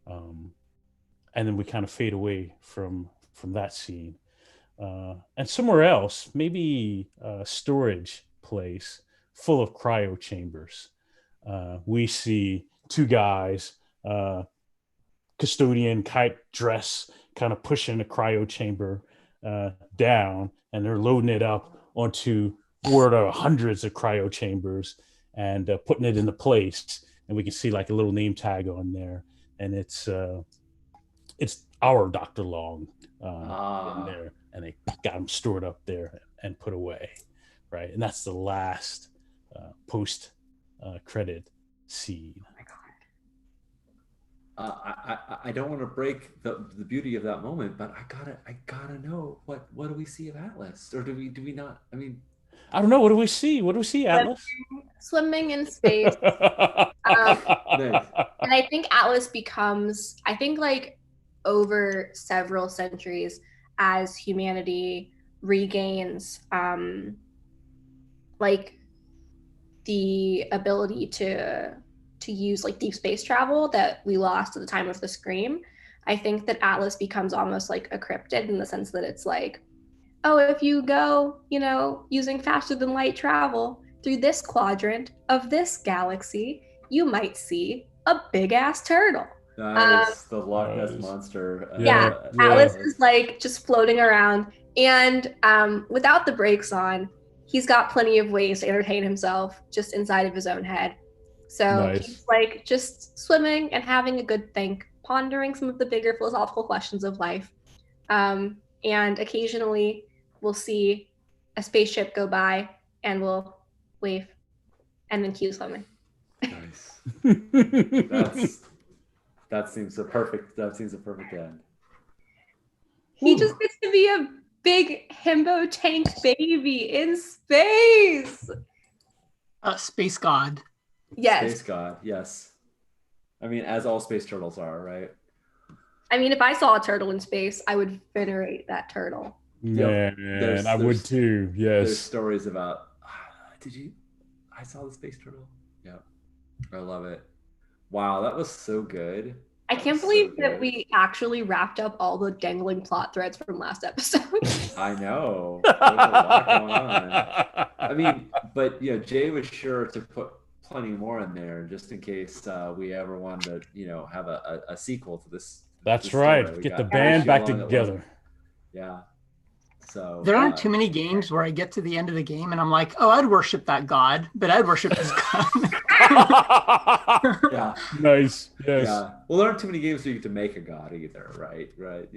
And then we kind of fade away from that scene. And somewhere else, maybe a storage place full of cryo chambers. We see two guys, custodian type dress, kind of pushing the cryo chamber down, and they're loading it up onto four to hundreds of cryo chambers and putting it into place. And we can see like a little name tag on there, and it's our Dr. Long in there, and they got him stored up there and put away, right? And that's the last post credit scene. I don't want to break the beauty of that moment, but I gotta know what do we see of Atlas, or do we not? I mean, I don't know. What do we see? What do we see, Atlas? Swimming in space. Nice. And I think Atlas becomes, I think like over several centuries, as humanity regains like the ability to use like deep space travel that we lost at the time of the Scream, I think that Atlas becomes almost like a cryptid in the sense that it's like, oh, if you go, using faster than light travel through this quadrant of this galaxy, you might see a big ass turtle. Nice. The Loch Ness monster. Yeah, Atlas is like just floating around, and without the brakes on, he's got plenty of ways to entertain himself just inside of his own head. So he's like just swimming and having a good think, pondering some of the bigger philosophical questions of life. And occasionally we'll see a spaceship go by and we'll wave and then keep swimming. Nice. That seems a perfect end. He just gets to be a big himbo tank baby in space. Space god. Yes. Space god, yes. I mean, as all space turtles are, right? I mean, if I saw a turtle in space, I would venerate that turtle. Man, I would too. Yes. There's stories about. I saw the space turtle. Yeah, I love it. Wow, that was so good. I can't believe that we actually wrapped up all the dangling plot threads from last episode. I know. There's a lot going on. I mean, but Jay was sure to put plenty more in there just in case we ever wanted to, have a sequel to this. That's right. Get the band back together. Yeah. So there aren't too many games where I get to the end of the game and I'm like, oh, I'd worship that god, but I'd worship this god. Yeah. Nice. Yes. Yeah. Well, there aren't too many games where you get to make a god either, right? Right.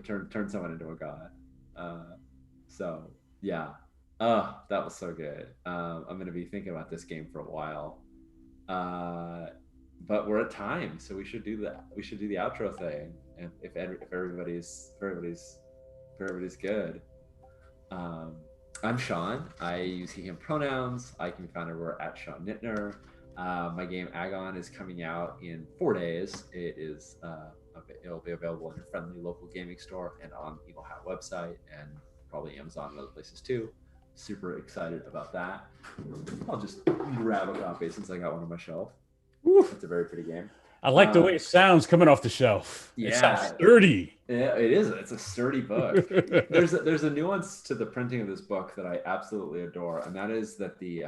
Turn someone into a god. So yeah. Oh, that was so good. I'm gonna be thinking about this game for a while. But we're at time, so we should do that. We should do the outro thing, and if everybody's good. I'm Sean. I use he/him pronouns. I can be found everywhere at Sean Nittner. My game Agon is coming out in 4 days. It'll be available in your friendly local gaming store and on Evil Hat website and probably Amazon and other places too. Super excited about that. I'll just grab a copy since I got one on my shelf. It's a very pretty game. I like the way it sounds coming off the shelf. Yeah, it sounds sturdy. Yeah, it is. It's a sturdy book. There's a nuance to the printing of this book that I absolutely adore, and that is that the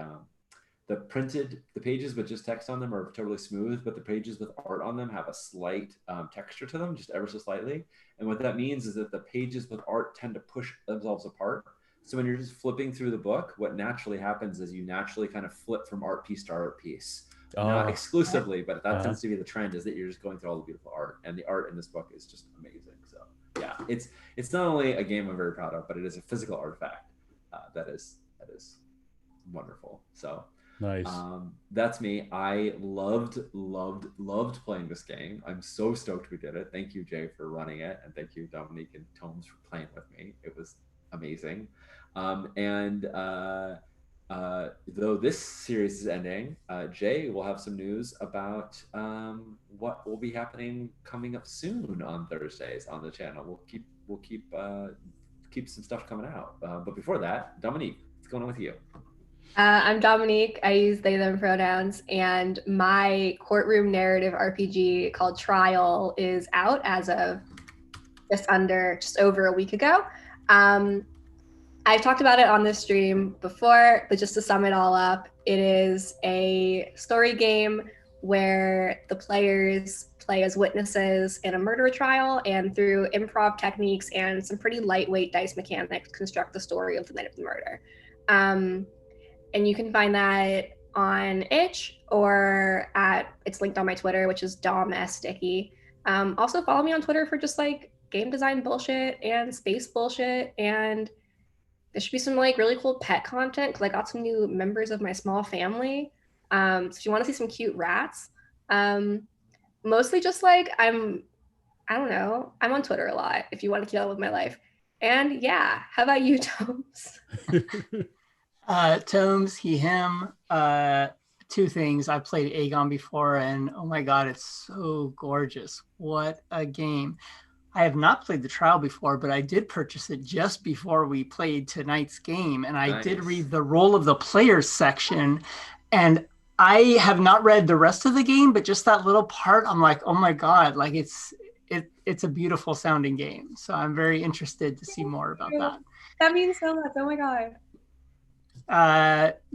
pages with just text on them are totally smooth, but the pages with art on them have a slight texture to them, just ever so slightly. And what that means is that the pages with art tend to push themselves apart. So when you're just flipping through the book, what naturally happens is you naturally kind of flip from art piece to art piece. Not exclusively, but that tends to be the trend, is that you're just going through all the beautiful art, and the art in this book is just amazing. So yeah, it's not only a game I'm very proud of, but it is a physical artifact that is wonderful. So nice. That's me. I loved playing this game. I'm so stoked we did it. Thank you, Jay, for running it, and thank you, Dominique and Tomes, for playing with me. It was amazing. Though this series is ending, Jay will have some news about what will be happening coming up soon on Thursdays on the channel. We'll keep some stuff coming out. But before that, Dominique, what's going on with you? I'm Dominique. I use they, them pronouns, and my courtroom narrative RPG called Trial is out as of just over a week ago. I've talked about it on this stream before, but just to sum it all up, it is a story game where the players play as witnesses in a murder trial, and through improv techniques and some pretty lightweight dice mechanics, construct the story of the night of the murder. And you can find that on itch, or it's linked on my Twitter, which is Dom S Dickey. Also follow me on Twitter for just like game design bullshit and space bullshit, and there should be some like really cool pet content because I got some new members of my small family. So if you want to see some cute rats, mostly just like I don't know, I'm on Twitter a lot if you want to keep up with my life. And yeah, how about you, Tomes? Tomes, he, him. Two things. I've played Aegon before, and oh my god, it's so gorgeous. What a game. I have not played the trial before, but I did purchase it just before we played tonight's game. And I did read the role of the players section. And I have not read the rest of the game, but just that little part, I'm like, oh my God, like it's a beautiful sounding game. So I'm very interested to see more about that. That means so much. Oh my God.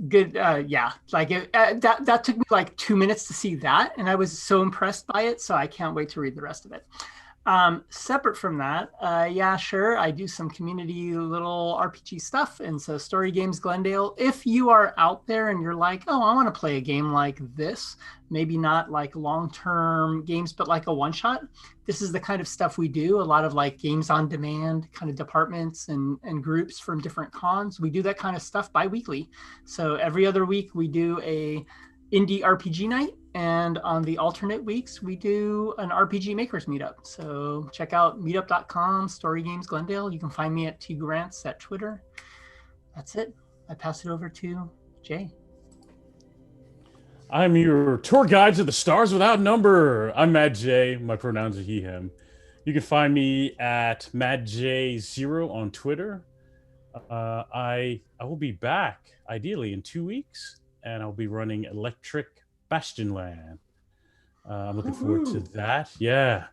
Good. Yeah, like that took me like 2 minutes to see that, and I was so impressed by it, so I can't wait to read the rest of it. Separate from that, yeah, sure, I do some community little RPG stuff, and so Story Games Glendale. If you are out there and you're like, oh, I want to play a game like this, maybe not like long-term games, but like a one-shot, this is the kind of stuff we do. A lot of like games on demand kind of departments and groups from different cons. We do that kind of stuff bi-weekly. So every other week we do a indie RPG night, and on the alternate weeks we do an RPG makers meetup. So check out meetup.com, Story Games Glendale. You can find me at tgrants at Twitter. That's it. I pass it over to Jay. I'm your tour guide to the stars without number. I'm Matt J. My pronouns are he, him. You can find me at MattJ0 on Twitter. I will be back ideally in 2 weeks, and I'll be running Electric Bastionland. I'm looking forward to that. Yeah.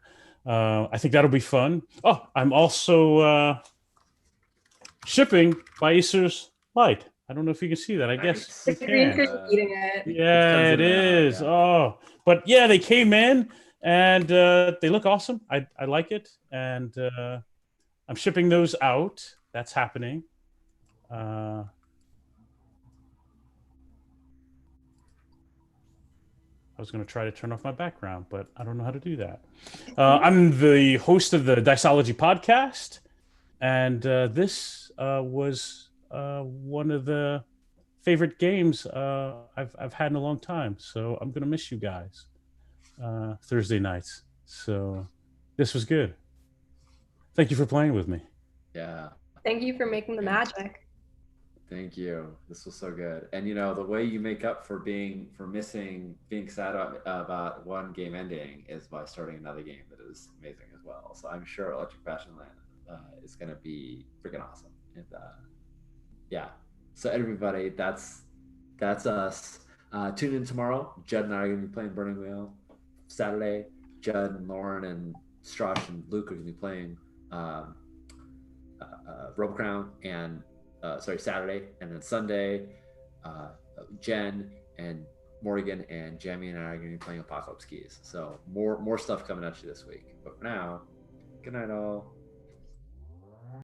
I think that'll be fun. Oh, I'm also shipping by Acer's Light. I don't know if you can see that. I guess you The green can. fish eating it. Yeah, it is. Yeah. Oh, but yeah, they came in and they look awesome. I like it, and I'm shipping those out. That's happening. I was going to try to turn off my background, but I don't know how to do that. I'm the host of the Diceology podcast, and this was one of the favorite games I've had in a long time. So I'm going to miss you guys Thursday nights. So this was good. Thank you for playing with me. Yeah. Thank you for making the magic. Thank you. This was so good. And you know, the way you make up for being sad about one game ending is by starting another game that is amazing as well. So I'm sure Electric Bastionland is going to be freaking awesome. And yeah. So everybody, that's us. Tune in tomorrow. Judd and I are going to be playing Burning Wheel. Saturday, Judd and Lauren and Strash and Luke are going to be playing Robo Crown, and Saturday, and then Sunday, Jen and Morgan and Jamie and I are going to be playing Apocalypse Keys. So more stuff coming at you this week. But for now, good night all.